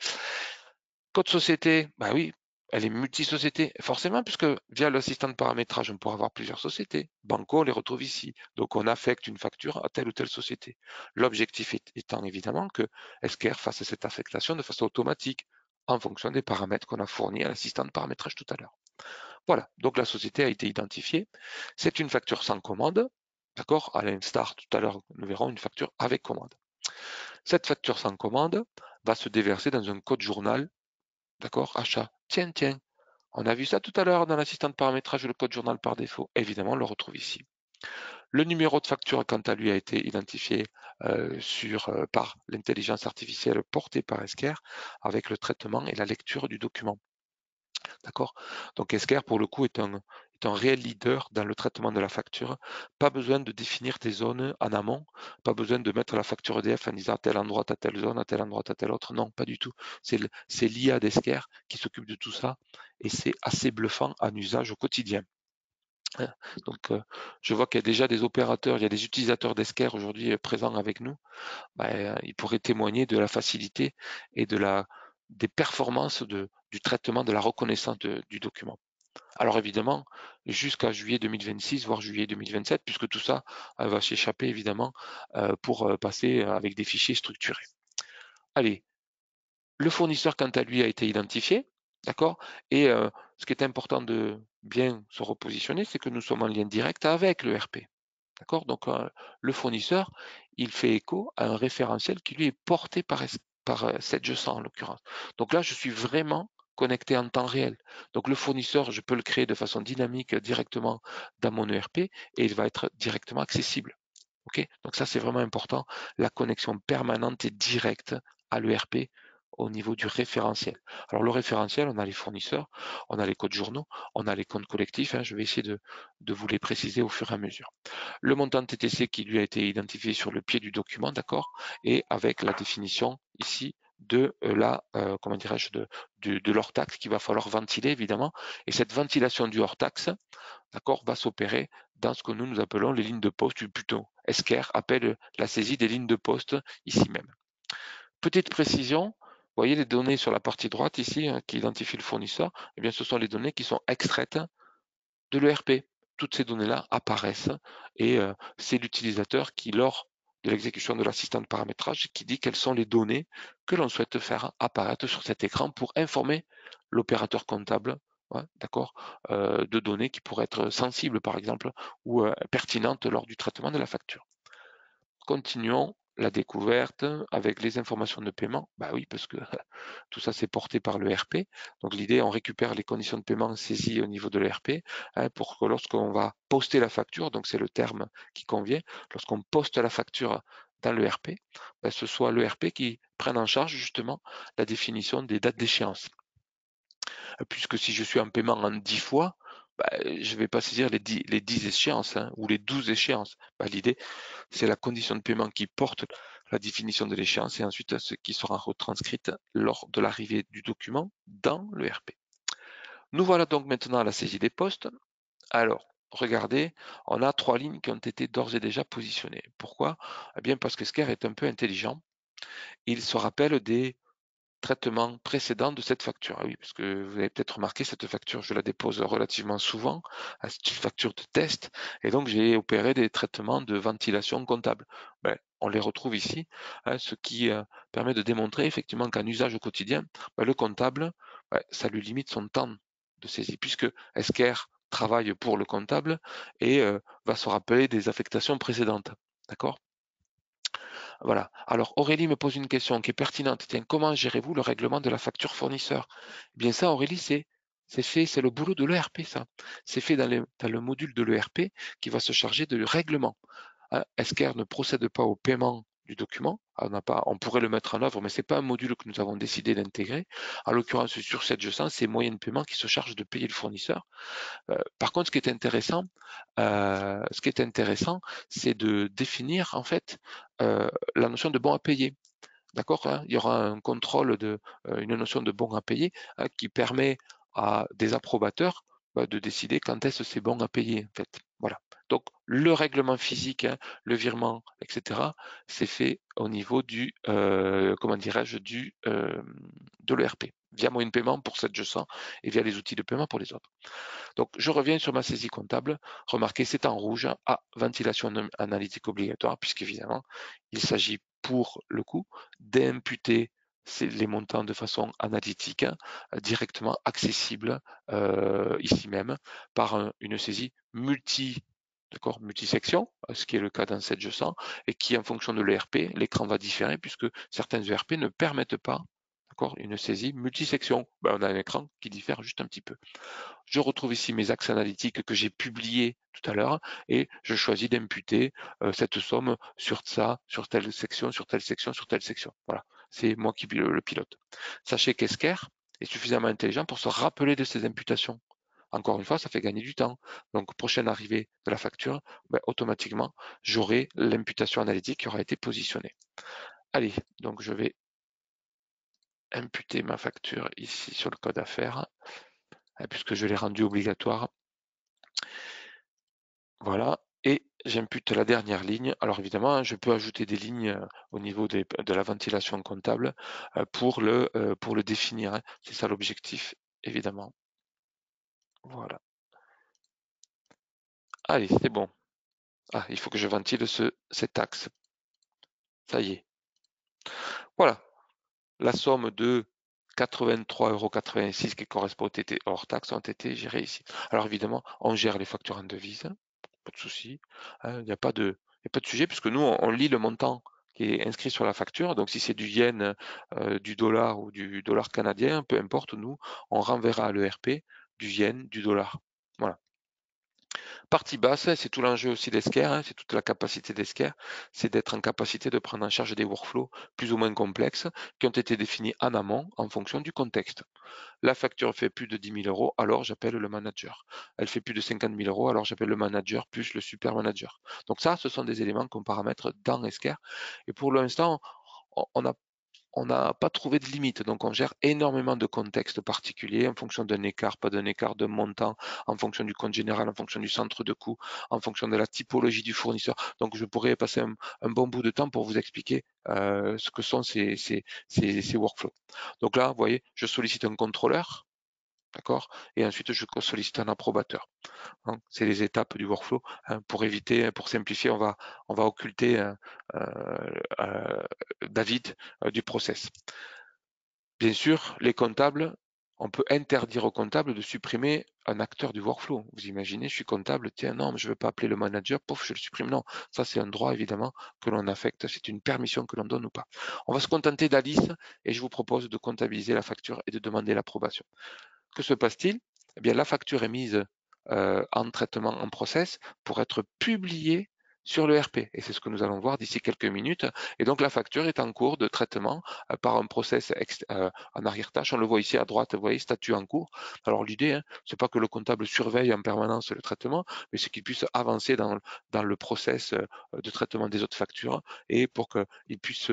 Code société, bah oui, elle est multi-société, forcément, puisque via l'assistant de paramétrage, on pourra avoir plusieurs sociétés. Banco, on les retrouve ici. Donc, on affecte une facture à telle ou telle société. L'objectif étant évidemment que Esker fasse cette affectation de façon automatique en fonction des paramètres qu'on a fournis à l'assistant de paramétrage tout à l'heure. Voilà, donc la société a été identifiée. C'est une facture sans commande, d'accord? À l'instar, tout à l'heure, nous verrons une facture avec commande. Cette facture sans commande va se déverser dans un code journal. D'accord, achat. Tiens, on a vu ça tout à l'heure dans l'assistant de paramétrage, le code journal par défaut. Évidemment, on le retrouve ici. Le numéro de facture, quant à lui, a été identifié par l'intelligence artificielle portée par Esker avec le traitement et la lecture du document. D'accord. Donc Esker, pour le coup, est un réel leader dans le traitement de la facture. Pas besoin de définir des zones en amont, pas besoin de mettre la facture EDF en disant à tel endroit, à telle zone, à tel endroit, à tel autre. Non, pas du tout. C'est l'IA d'Esker qui s'occupe de tout ça et c'est assez bluffant en usage au quotidien. Donc, je vois qu'il y a déjà des opérateurs, il y a des utilisateurs d'Esker aujourd'hui présents avec nous. Ils pourraient témoigner de la facilité et des performances du traitement, de la reconnaissance du document. Alors évidemment, jusqu'à juillet 2026, voire juillet 2027, puisque tout ça va s'échapper évidemment pour passer avec des fichiers structurés. Allez, le fournisseur, quant à lui, a été identifié, d'accord? Et ce qui est important de bien se repositionner, c'est que nous sommes en lien direct avec le RP. D'accord? Donc, le fournisseur, il fait écho à un référentiel qui lui est porté par 7G100 en l'occurrence. Donc là, je suis vraiment connecté en temps réel. Donc le fournisseur, je peux le créer de façon dynamique directement dans mon ERP et il va être directement accessible. Ok? Donc ça, c'est vraiment important, la connexion permanente et directe à l'ERP au niveau du référentiel. Alors le référentiel, on a les fournisseurs, on a les codes journaux, on a les comptes collectifs. Je vais essayer de vous les préciser au fur et à mesure. Le montant TTC qui lui a été identifié sur le pied du document, d'accord, et avec la définition ici de comment dirais-je, de l'hors-taxe qu'il va falloir ventiler évidemment. Et cette ventilation du hors-taxe, d'accord, va s'opérer dans ce que nous appelons les lignes de poste, ou plutôt Esquerre appelle la saisie des lignes de poste ici même. Petite précision, vous voyez les données sur la partie droite ici, hein, qui identifient le fournisseur, eh bien ce sont les données qui sont extraites de l'ERP. Toutes ces données-là apparaissent et c'est l'utilisateur qui, lors de l'exécution de l'assistant de paramétrage, qui dit quelles sont les données que l'on souhaite faire apparaître sur cet écran pour informer l'opérateur comptable, ouais, d'accord, de données qui pourraient être sensibles par exemple ou pertinentes lors du traitement de la facture. Continuons la découverte avec les informations de paiement. Bah oui, parce que tout ça c'est porté par le RP. Donc l'idée, on récupère les conditions de paiement saisies au niveau de l'ERP pour que lorsqu'on va poster la facture, donc c'est le terme qui convient, lorsqu'on poste la facture dans l'ERP, ce soit l'ERP qui prenne en charge justement la définition des dates d'échéance. Puisque si je suis en paiement en 10 fois, je ne vais pas saisir les 10 échéances ou les 12 échéances. L'idée, c'est la condition de paiement qui porte la définition de l'échéance et ensuite ce qui sera retranscrite lors de l'arrivée du document dans le RP. Nous voilà donc maintenant à la saisie des postes. Alors, regardez, on a 3 lignes qui ont été d'ores et déjà positionnées. Pourquoi? Eh bien parce que Scare est un peu intelligent. Il se rappelle des traitement précédent de cette facture. Ah oui, parce que vous avez peut-être remarqué, cette facture, je la dépose relativement souvent. C'est une facture de test. Et donc, j'ai opéré des traitements de ventilation comptable. On les retrouve ici, ce qui permet de démontrer effectivement qu'en usage au quotidien, le comptable, ça lui limite son temps de saisie, puisque SKR travaille pour le comptable et va se rappeler des affectations précédentes. D'accord? Voilà. Alors Aurélie me pose une question qui est pertinente. Tiens, comment gérez-vous le règlement de la facture fournisseur? Eh bien ça, Aurélie, c'est fait, c'est le boulot de l'ERP, ça. C'est fait dans le module de l'ERP qui va se charger de règlement. SKR ne procède pas au paiement du document. On pourrait le mettre en œuvre, mais ce n'est pas un module que nous avons décidé d'intégrer. En l'occurrence, sur cette sens, c'est moyen de paiement qui se charge de payer le fournisseur. Par contre, ce qui est intéressant, c'est de définir en fait la notion de bon à payer. D'accord, hein? Il y aura un contrôle une notion de bon à payer qui permet à des approbateurs de décider quand est-ce c'est bon à payer. En fait, voilà. Donc le règlement physique, hein, le virement, etc., c'est fait au niveau du, comment dirais-je, de l'ERP, via moyen de paiement pour cette je sens et via les outils de paiement pour les autres. Donc, je reviens sur ma saisie comptable. Remarquez, c'est en rouge. Ventilation analytique obligatoire, puisqu'évidemment, il s'agit pour le coup d'imputer les montants de façon analytique, directement accessible ici même par une saisie multisection, ce qui est le cas dans cette je sens, et qui, en fonction de l'ERP, l'écran va différer puisque certains ERP ne permettent pas une saisie multisection. On a un écran qui diffère juste un petit peu. Je retrouve ici mes axes analytiques que j'ai publiés tout à l'heure et je choisis d'imputer cette somme sur ça, sur telle section, sur telle section, sur telle section. Voilà, c'est moi qui le pilote. Sachez qu'Esquerre est suffisamment intelligent pour se rappeler de ces imputations. Encore une fois, ça fait gagner du temps. Donc, prochaine arrivée de la facture, automatiquement, j'aurai l'imputation analytique qui aura été positionnée. Allez, donc je vais imputer ma facture ici sur le code affaires, puisque je l'ai rendu obligatoire. Voilà, et j'impute la dernière ligne. Alors évidemment, je peux ajouter des lignes au niveau de la ventilation comptable pour le définir, hein. C'est ça l'objectif, évidemment. Voilà. Allez, c'est bon. Il faut que je ventile cet axe. Ça y est. Voilà. La somme de 83,86 € qui correspond au TT hors taxe ont été gérées ici. Alors évidemment, on gère les factures en devise, pas de souci. Il n'y a pas de sujet puisque nous, on lit le montant qui est inscrit sur la facture. Donc si c'est du yen, du dollar ou du dollar canadien, peu importe, nous, on renverra à l'ERP du yen, du dollar. Voilà. Partie basse, c'est tout l'enjeu aussi d'Esquerre, c'est toute la capacité d'Esquerre, c'est d'être en capacité de prendre en charge des workflows plus ou moins complexes qui ont été définis en amont en fonction du contexte. La facture fait plus de 10 000 €, alors j'appelle le manager. Elle fait plus de 50 000 €, alors j'appelle le manager plus le super manager. Donc ça, ce sont des éléments qu'on paramètre dans Esquerre. Et pour l'instant, on a on n'a pas trouvé de limite, donc on gère énormément de contextes particuliers en fonction d'un écart, pas d'un écart, de montant, en fonction du compte général, en fonction du centre de coût, en fonction de la typologie du fournisseur. Donc je pourrais passer un bon bout de temps pour vous expliquer ce que sont ces workflows. Donc là, vous voyez, je sollicite un contrôleur, d'accord, et ensuite je sollicite un approbateur. Hein, c'est les étapes du workflow. Hein, pour simplifier, on va occulter David du process. Bien sûr, les comptables, on peut interdire aux comptables de supprimer un acteur du workflow. Vous imaginez, je suis comptable, tiens, non, je ne veux pas appeler le manager, pouf, je le supprime. Non, ça c'est un droit évidemment que l'on affecte, c'est une permission que l'on donne ou pas. On va se contenter d'Alice et je vous propose de comptabiliser la facture et de demander l'approbation. Que se passe-t-il? Eh bien, la facture est mise en traitement en process pour être publiée sur le RP. Et c'est ce que nous allons voir d'ici quelques minutes. Et donc, la facture est en cours de traitement par un process en arrière-tâche. On le voit ici à droite, vous voyez, statut en cours. Alors, l'idée, hein, c'est pas que le comptable surveille en permanence le traitement, mais c'est qu'il puisse avancer dans le process de traitement des autres factures et pour qu'il puisse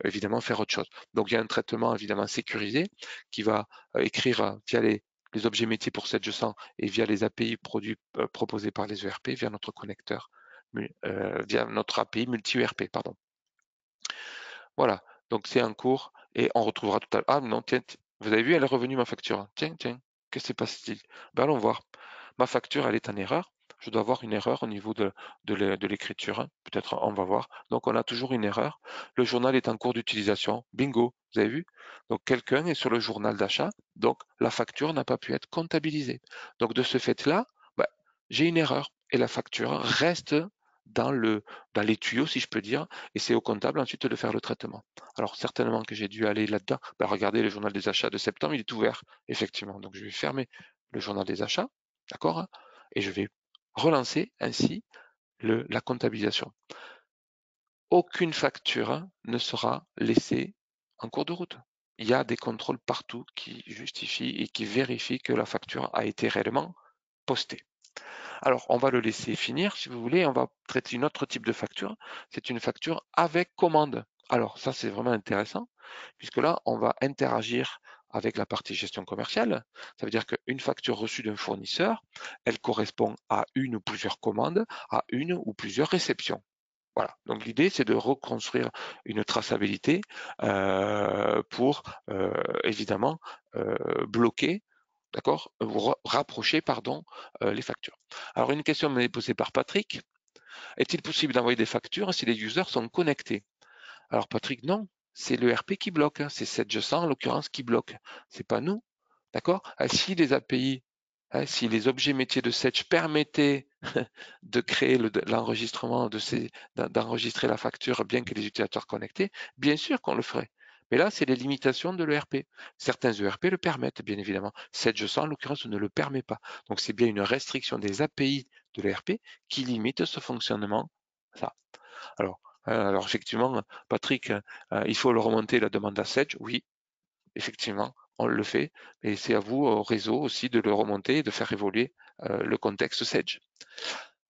évidemment faire autre chose. Donc, il y a un traitement évidemment sécurisé qui va écrire via les objets métiers pour 7G100 et via les API produits proposés par les ERP, via notre connecteur, via notre API multi-ERP, pardon. Voilà, donc c'est en cours et on retrouvera tout à l'heure. Ah non, tiens, vous avez vu, elle est revenue ma facture. Tiens, qu'est-ce qui se passe-t-il? Ben, allons voir. Ma facture, elle est en erreur. Je dois avoir une erreur au niveau de l'écriture. Hein. Peut-être on va voir. Donc on a toujours une erreur. Le journal est en cours d'utilisation. Bingo, vous avez vu? Donc quelqu'un est sur le journal d'achat. Donc la facture n'a pas pu être comptabilisée. Donc de ce fait-là, bah, j'ai une erreur et la facture reste dans les tuyaux, si je peux dire, et c'est au comptable ensuite de faire le traitement. Alors certainement que j'ai dû aller là-dedans. Bah, regardez le journal des achats de septembre, il est ouvert, effectivement. Donc je vais fermer le journal des achats. D'accord? Hein. Et je vais relancer ainsi la comptabilisation. Aucune facture hein, ne sera laissée en cours de route. Il y a des contrôles partout qui justifient et qui vérifient que la facture a été réellement postée. Alors, on va le laisser finir, si vous voulez. On va traiter un autre type de facture. C'est une facture avec commande. Alors, ça, c'est vraiment intéressant, puisque là, on va interagir avec la partie gestion commerciale. Ça veut dire qu'une facture reçue d'un fournisseur, elle correspond à une ou plusieurs commandes, à une ou plusieurs réceptions. Voilà. Donc l'idée, c'est de reconstruire une traçabilité pour évidemment bloquer, d'accord, rapprocher, pardon, les factures. Alors une question m'est posée par Patrick. Est-il possible d'envoyer des factures si les users sont connectés? Alors Patrick, non, c'est le RP qui bloque, hein. C'est 7G100 en l'occurrence qui bloque. C'est pas nous, d'accord? Si les API, hein, si les objets métiers de Sedge permettaient de créer l'enregistrement d'enregistrer la facture bien que les utilisateurs connectés, bien sûr qu'on le ferait. Mais là, c'est les limitations de l'ERP. Certains ERP le permettent, bien évidemment. 7G100, en l'occurrence, ne le permet pas. Donc, c'est bien une restriction des API de l'ERP qui limite ce fonctionnement. Ça. Alors effectivement, Patrick, il faut le remonter la demande à Sedge. Oui, effectivement, on le fait. Et c'est à vous, au réseau aussi, de le remonter et de faire évoluer le contexte Sedge.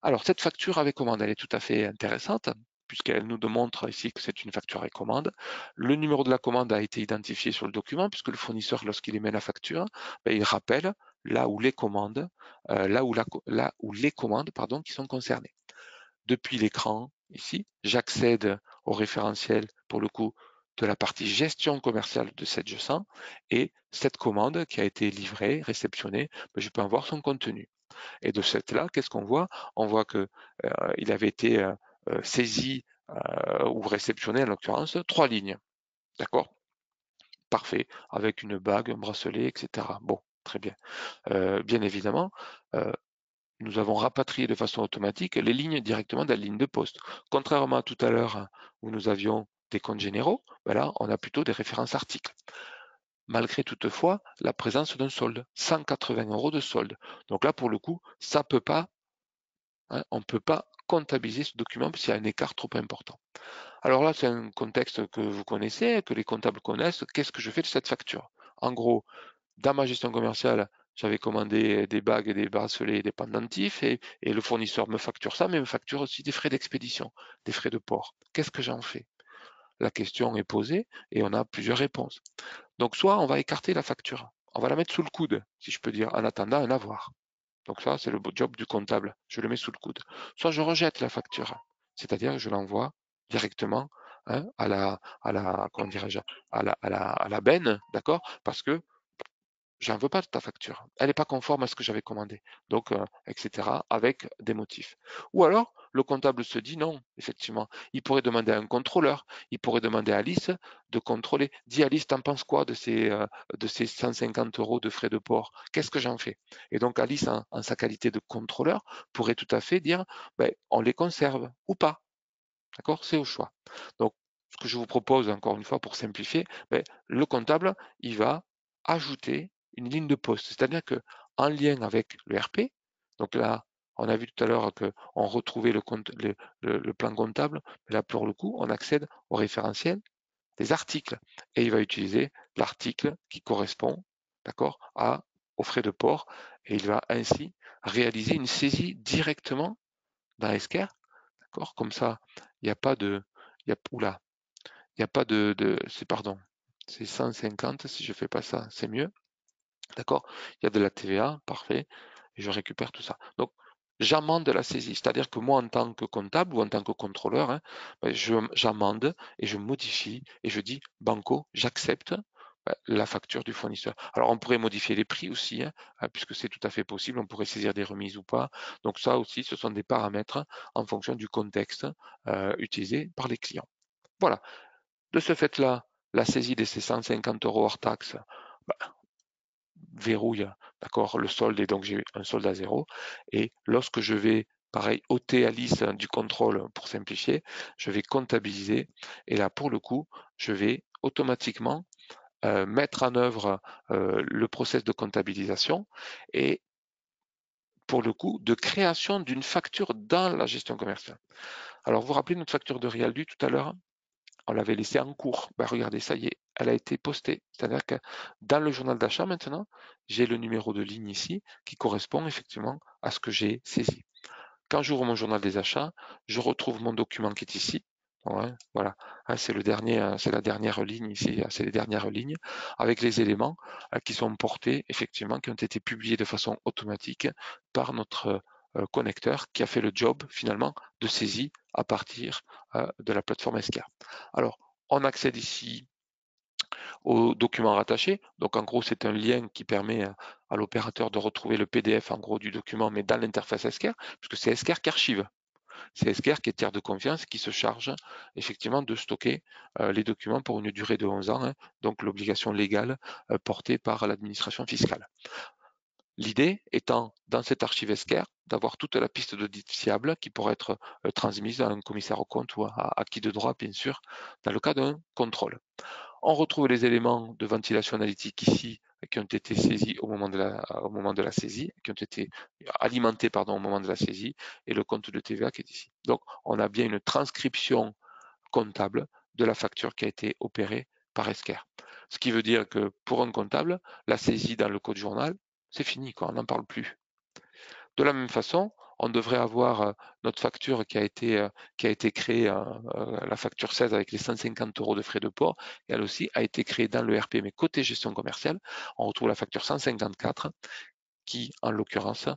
Alors, cette facture avec commande, elle est tout à fait intéressante, puisqu'elle nous démontre ici que c'est une facture avec commande. Le numéro de la commande a été identifié sur le document, puisque le fournisseur, lorsqu'il émet la facture, il rappelle là où les commandes, les commandes pardon, qui sont concernées. Depuis l'écran, ici, j'accède au référentiel, pour le coup, de la partie gestion commerciale de 7G100 et cette commande qui a été livrée, réceptionnée, je peux en voir son contenu. Et de cette là, qu'est-ce qu'on voit? On voit que il avait été saisi ou réceptionné, en l'occurrence, 3 lignes. D'accord? Parfait. Avec une bague, un bracelet, etc. Bon, très bien. Bien évidemment, nous avons rapatrié de façon automatique les lignes directement de la ligne de poste. Contrairement à tout à l'heure où nous avions des comptes généraux, là, on a plutôt des références articles. Malgré toutefois la présence d'un solde, 180 € de solde. Donc là, pour le coup, ça peut pas, hein, on ne peut pas comptabiliser ce document s'il y a un écart trop important. Alors là, c'est un contexte que vous connaissez, que les comptables connaissent. Qu'est-ce que je fais de cette facture? En gros, dans ma gestion commerciale, j'avais commandé des bagues, des bracelets, des pendentifs et le fournisseur me facture ça, mais me facture aussi des frais d'expédition, des frais de port. Qu'est-ce que j'en fais? la question est posée et on a plusieurs réponses. Donc soit on va écarter la facture, on va la mettre sous le coude, si je peux dire, en attendant un avoir. Donc ça, c'est le job du comptable, je le mets sous le coude. Soit je rejette la facture, c'est-à-dire que je l'envoie directement, hein, comment dirais-je, à la benne, d'accord, parce que j'en veux pas de ta facture. Elle n'est pas conforme à ce que j'avais commandé. Donc, etc., avec des motifs. Ou alors, le comptable se dit non, effectivement. Il pourrait demander à un contrôleur, il pourrait demander à Alice de contrôler. Dis Alice, t'en penses quoi de ces 150 euros de frais de port? Qu'est-ce que j'en fais? Et donc, Alice, en sa qualité de contrôleur, pourrait tout à fait dire, ben, on les conserve ou pas. D'accord? C'est au choix. Donc, ce que je vous propose, encore une fois, pour simplifier, ben, le comptable, il va ajouter une ligne de poste. C'est-à-dire que en lien avec le RP, donc là, on a vu tout à l'heure qu'on retrouvait le plan comptable, mais là, pour le coup, on accède au référentiel des articles. Et il va utiliser l'article qui correspond, d'accord, aux frais de port. Et il va ainsi réaliser une saisie directement dans Esquire. D'accord? Comme ça, il n'y a pas de. Oula, il n'y a pas pardon, c'est 150. Si je ne fais pas ça, c'est mieux. D'accord? Il y a de la TVA, parfait. Et je récupère tout ça. Donc, j'amende la saisie. C'est-à-dire que moi, en tant que comptable ou en tant que contrôleur, hein, ben, j'amende et je modifie et je dis banco, j'accepte la facture du fournisseur. Alors, on pourrait modifier les prix aussi, hein, puisque c'est tout à fait possible. On pourrait saisir des remises ou pas. Donc, ça aussi, ce sont des paramètres en fonction du contexte utilisé par les clients. Voilà. De ce fait-là, la saisie de ces 150 euros hors taxe, ben, verrouille, d'accord, le solde, et donc j'ai un solde à zéro. Et lorsque je vais, pareil, ôter Alice du contrôle pour simplifier, je vais comptabiliser. Et là, pour le coup, je vais automatiquement mettre en œuvre le process de comptabilisation et pour le coup, de création d'une facture dans la gestion commerciale. Alors, vous vous rappelez notre facture de Rialdu tout à l'heure? On l'avait laissée en cours. Ben, regardez, ça y est, elle a été postée. C'est-à-dire que dans le journal d'achat maintenant, j'ai le numéro de ligne ici qui correspond effectivement à ce que j'ai saisi. Quand j'ouvre mon journal des achats, je retrouve mon document qui est ici. Ouais, voilà, c'est c'est la dernière ligne ici, c'est les dernières lignes avec les éléments qui sont portés effectivement, qui ont été publiés de façon automatique par notre connecteur qui a fait le job finalement de saisie à partir de la plateforme SCAR. Alors, on accède ici au document rattaché. Donc en gros, c'est un lien qui permet à l'opérateur de retrouver le PDF en gros du document, mais dans l'interface SCAR, puisque c'est SCAR qui archive. C'est SCAR qui est tiers de confiance, qui se charge effectivement de stocker les documents pour une durée de 11 ans, hein, donc l'obligation légale portée par l'administration fiscale. L'idée étant, dans cette archive SCAR, d'avoir toute la piste d'audit fiable qui pourrait être transmise à un commissaire aux comptes ou à qui de droit, bien sûr, dans le cas d'un contrôle. On retrouve les éléments de ventilation analytique ici qui ont été saisis au moment de la saisie, qui ont été alimentés pardon, au moment de la saisie, et le compte de TVA qui est ici. Donc, on a bien une transcription comptable de la facture qui a été opérée par Esquire. Ce qui veut dire que pour un comptable, la saisie dans le code journal, c'est fini, quoi, on n'en parle plus. De la même façon, on devrait avoir notre facture qui a été créée, la facture 16 avec les 150 euros de frais de port. Elle aussi a été créée dans le RP, mais côté gestion commerciale. On retrouve la facture 154 qui, en l'occurrence,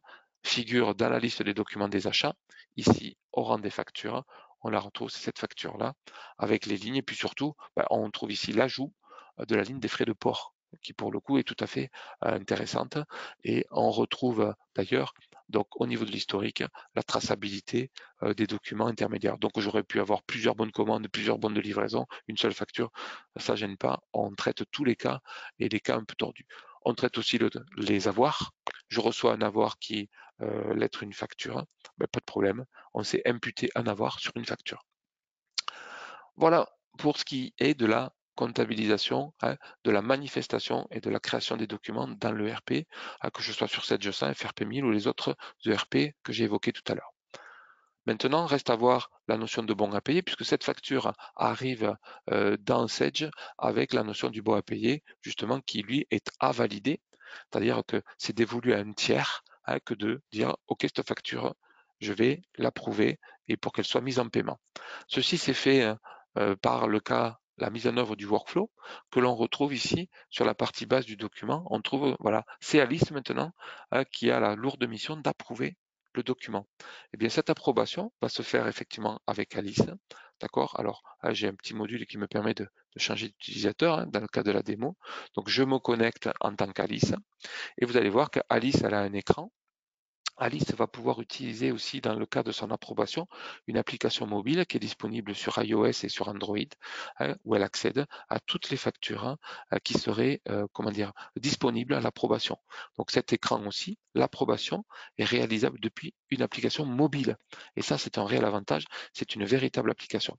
figure dans la liste des documents des achats. Ici, au rang des factures, on la retrouve, c'est cette facture-là, avec les lignes. Et puis surtout, on trouve ici l'ajout de la ligne des frais de port, qui pour le coup est tout à fait intéressante. Et on retrouve d'ailleurs, donc au niveau de l'historique, la traçabilité des documents intermédiaires. Donc j'aurais pu avoir plusieurs bonnes commandes, plusieurs bonnes de livraison, une seule facture, ça gêne pas. On traite tous les cas et les cas un peu tordus. On traite aussi les avoirs. Je reçois un avoir qui est l'être une facture, pas de problème. On s'est imputé un avoir sur une facture. Voilà pour ce qui est de la comptabilisation, hein, de la manifestation et de la création des documents dans l'ERP, que je sois sur 7G100, FRP1000 ou les autres ERP que j'ai évoqués tout à l'heure. Maintenant, reste à voir la notion de bon à payer, puisque cette facture arrive dans Sage avec la notion du bon à payer, justement, qui lui est à valider, c'est-à-dire que c'est dévolu à un tiers que de dire OK, cette facture, je vais l'approuver et pour qu'elle soit mise en paiement. Ceci s'est fait par la mise en œuvre du workflow que l'on retrouve ici sur la partie basse du document. On trouve, voilà, c'est Alice maintenant qui a la lourde mission d'approuver le document. Eh bien, cette approbation va se faire effectivement avec Alice. D'accord? Alors, j'ai un petit module qui me permet de changer d'utilisateur dans le cas de la démo. Donc, je me connecte en tant qu'Alice et vous allez voir qu'Alice, elle a un écran. Alice va pouvoir utiliser aussi, dans le cas de son approbation, une application mobile qui est disponible sur iOS et sur Android, où elle accède à toutes les factures qui seraient comment dire, disponibles à l'approbation. Donc cet écran aussi, l'approbation, est réalisable depuis une application mobile. Et ça, c'est un réel avantage, c'est une véritable application.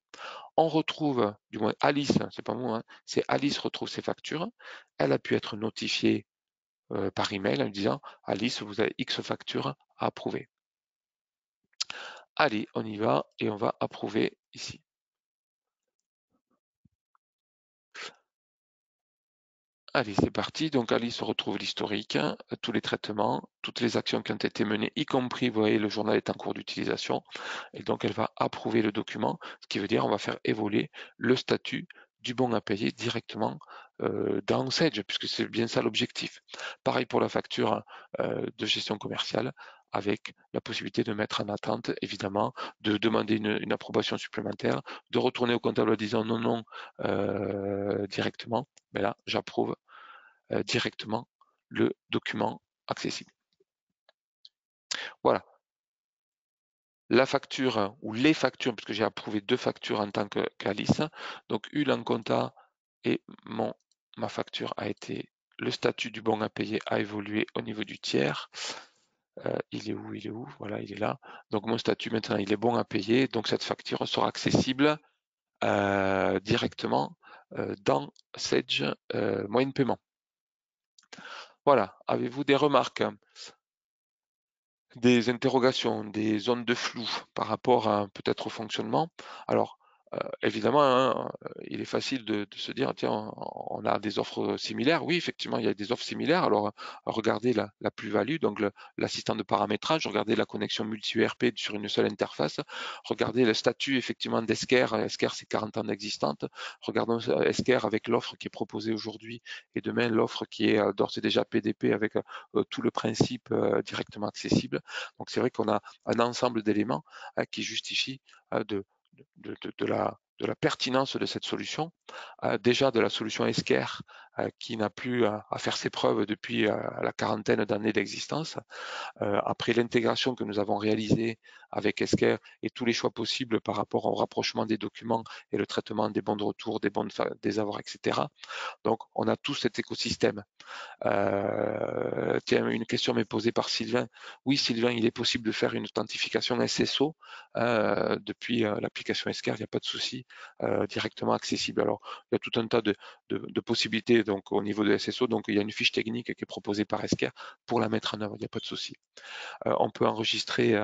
On retrouve, du moins Alice, c'est pas moi, c'est Alice retrouve ses factures, elle a pu être notifiée par email en disant Alice, vous avez X factures à approuver. Allez, on y va et on va approuver ici. Allez, c'est parti. Donc Alice retrouve l'historique, tous les traitements, toutes les actions qui ont été menées, y compris, vous voyez, le journal est en cours d'utilisation. Et donc elle va approuver le document, ce qui veut dire on va faire évoluer le statut du bon à payer directement dans Sage, puisque c'est bien ça l'objectif. Pareil pour la facture de gestion commerciale, avec la possibilité de mettre en attente, évidemment, de demander une approbation supplémentaire, de retourner au comptable en disant non, non, directement. Mais là, j'approuve directement le document accessible. Voilà. La facture ou les factures, puisque j'ai approuvé 2 factures en tant qu'Alice, donc une en compta et ma facture a été, le statut du bon à payer a évolué au niveau du tiers. Il est où? Il est où? Voilà, il est là. Donc mon statut maintenant, il est bon à payer, donc cette facture sera accessible directement dans Sage moyen de paiement. Voilà, avez-vous des remarques, des interrogations, des zones de flou par rapport à peut-être au fonctionnement? Alors, évidemment, hein, il est facile de se dire, tiens, on a des offres similaires. Oui, effectivement, il y a des offres similaires. Alors, regardez la plus-value, donc l'assistant de paramétrage, regardez la connexion multi-URP sur une seule interface, regardez le statut effectivement d'Esker. Esker, c'est 40 ans d'existence. Regardons Esker avec l'offre qui est proposée aujourd'hui et demain l'offre qui est d'ores et déjà PDP avec tout le principe directement accessible. Donc, c'est vrai qu'on a un ensemble d'éléments qui justifient de la pertinence de cette solution, déjà de la solution Esker qui n'a plus à faire ses preuves depuis la quarantaine d'années d'existence, après l'intégration que nous avons réalisée avec Esker et tous les choix possibles par rapport au rapprochement des documents et le traitement des bons de retour, des avoirs, etc. Donc on a tout cet écosystème. Tiens, une question m'est posée par Sylvain. Oui, Sylvain, il est possible de faire une authentification SSO depuis l'application Esker, il n'y a pas de souci, directement accessible. Alors, il y a tout un tas de possibilités donc, au niveau de SSO. Donc, il y a une fiche technique qui est proposée par Esker pour la mettre en œuvre, il n'y a pas de souci. On peut enregistrer,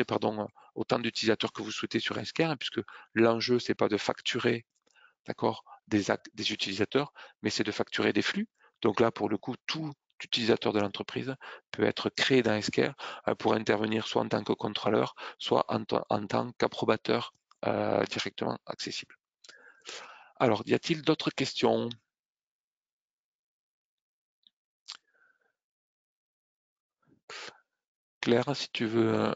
pardon, autant d'utilisateurs que vous souhaitez sur Esker, puisque l'enjeu, c'est pas de facturer, d'accord, des utilisateurs, mais c'est de facturer des flux. Donc là, pour le coup, tout utilisateur de l'entreprise peut être créé dans Esker pour intervenir soit en tant que contrôleur, soit en tant qu'approbateur directement accessible. Alors, y a-t-il d'autres questions? Claire, si tu veux.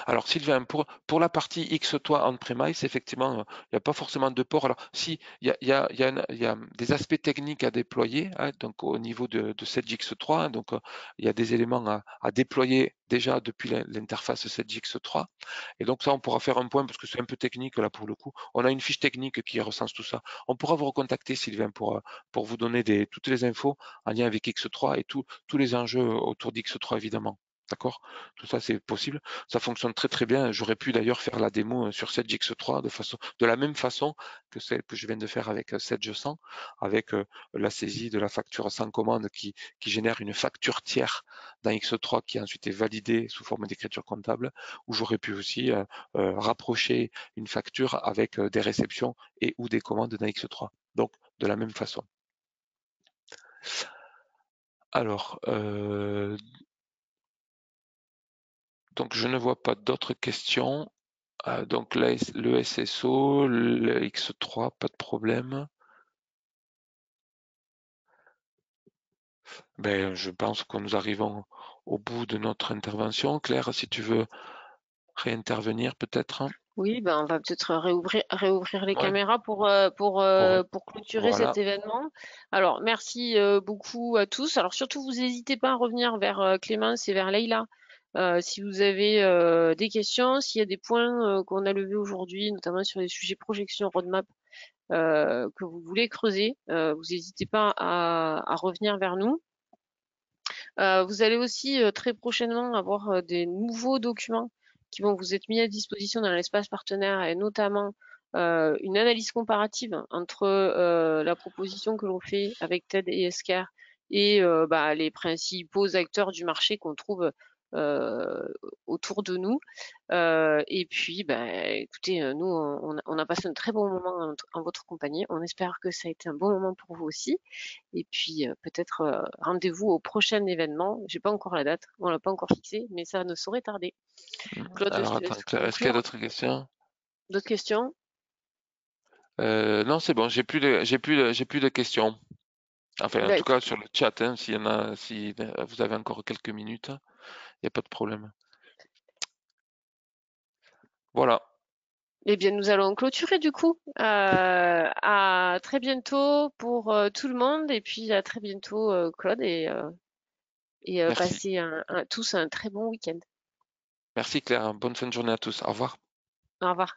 Alors Sylvain, pour la partie X-Toi on-premise, effectivement, il n'y a pas forcément de port. Alors si, il y a des aspects techniques à déployer, hein, donc au niveau de Sedge X3, donc il y a des éléments à déployer déjà depuis l'interface Sedge X3. Et donc ça, on pourra faire un point parce que c'est un peu technique là pour le coup. On a une fiche technique qui recense tout ça. On pourra vous recontacter Sylvain pour vous donner toutes les infos en lien avec X3 et tous les enjeux autour d'X3 évidemment. D'accord? Tout ça, c'est possible. Ça fonctionne très très bien. J'aurais pu d'ailleurs faire la démo sur Sedge X3 de la même façon que celle que je viens de faire avec Sedge 100, avec la saisie de la facture sans commande qui génère une facture tiers dans X3 qui ensuite est validée sous forme d'écriture comptable, où j'aurais pu aussi rapprocher une facture avec des réceptions et ou des commandes dans X3. Donc, de la même façon. Alors, Donc, je ne vois pas d'autres questions. Donc, le SSO, le X3, pas de problème. Ben, je pense que nous arrivons au bout de notre intervention. Claire, si tu veux réintervenir peut-être. Oui, ben on va peut-être réouvrir les Ouais, caméras pour, pour clôturer voilà. cet événement. Alors, merci beaucoup à tous. Alors, surtout, vous n'hésitez pas à revenir vers Clémence et vers Leïla si vous avez des questions, s'il y a des points qu'on a levés aujourd'hui, notamment sur les sujets projection roadmap que vous voulez creuser. Vous n'hésitez pas à revenir vers nous. Vous allez aussi très prochainement avoir des nouveaux documents qui vont vous être mis à disposition dans l'espace partenaire et notamment une analyse comparative entre la proposition que l'on fait avec TED et Esker et bah, les principaux acteurs du marché qu'on trouve euh, autour de nous. Et puis, bah, écoutez, nous, on a passé un très bon moment en votre compagnie. On espère que ça a été un bon moment pour vous aussi. Et puis peut-être rendez-vous au prochain événement. J'ai pas encore la date, on l'a pas encore fixée, mais ça ne saurait tarder. Claude, je Alors, te attends, laisse Claire, est-ce qu'il y a conclure. d'autres questions? D'autres questions? Non, c'est bon, j'ai plus de questions. Enfin, en Bah tout cas, écoute, sur le chat, hein, s'il y en a, si vous avez encore quelques minutes, il n'y a pas de problème. Voilà. eh bien nous allons clôturer du coup. À très bientôt pour tout le monde et puis à très bientôt Claude et Merci. passez tous un très bon week-end. Merci Claire. Bonne fin de journée à tous. Au revoir. Au revoir.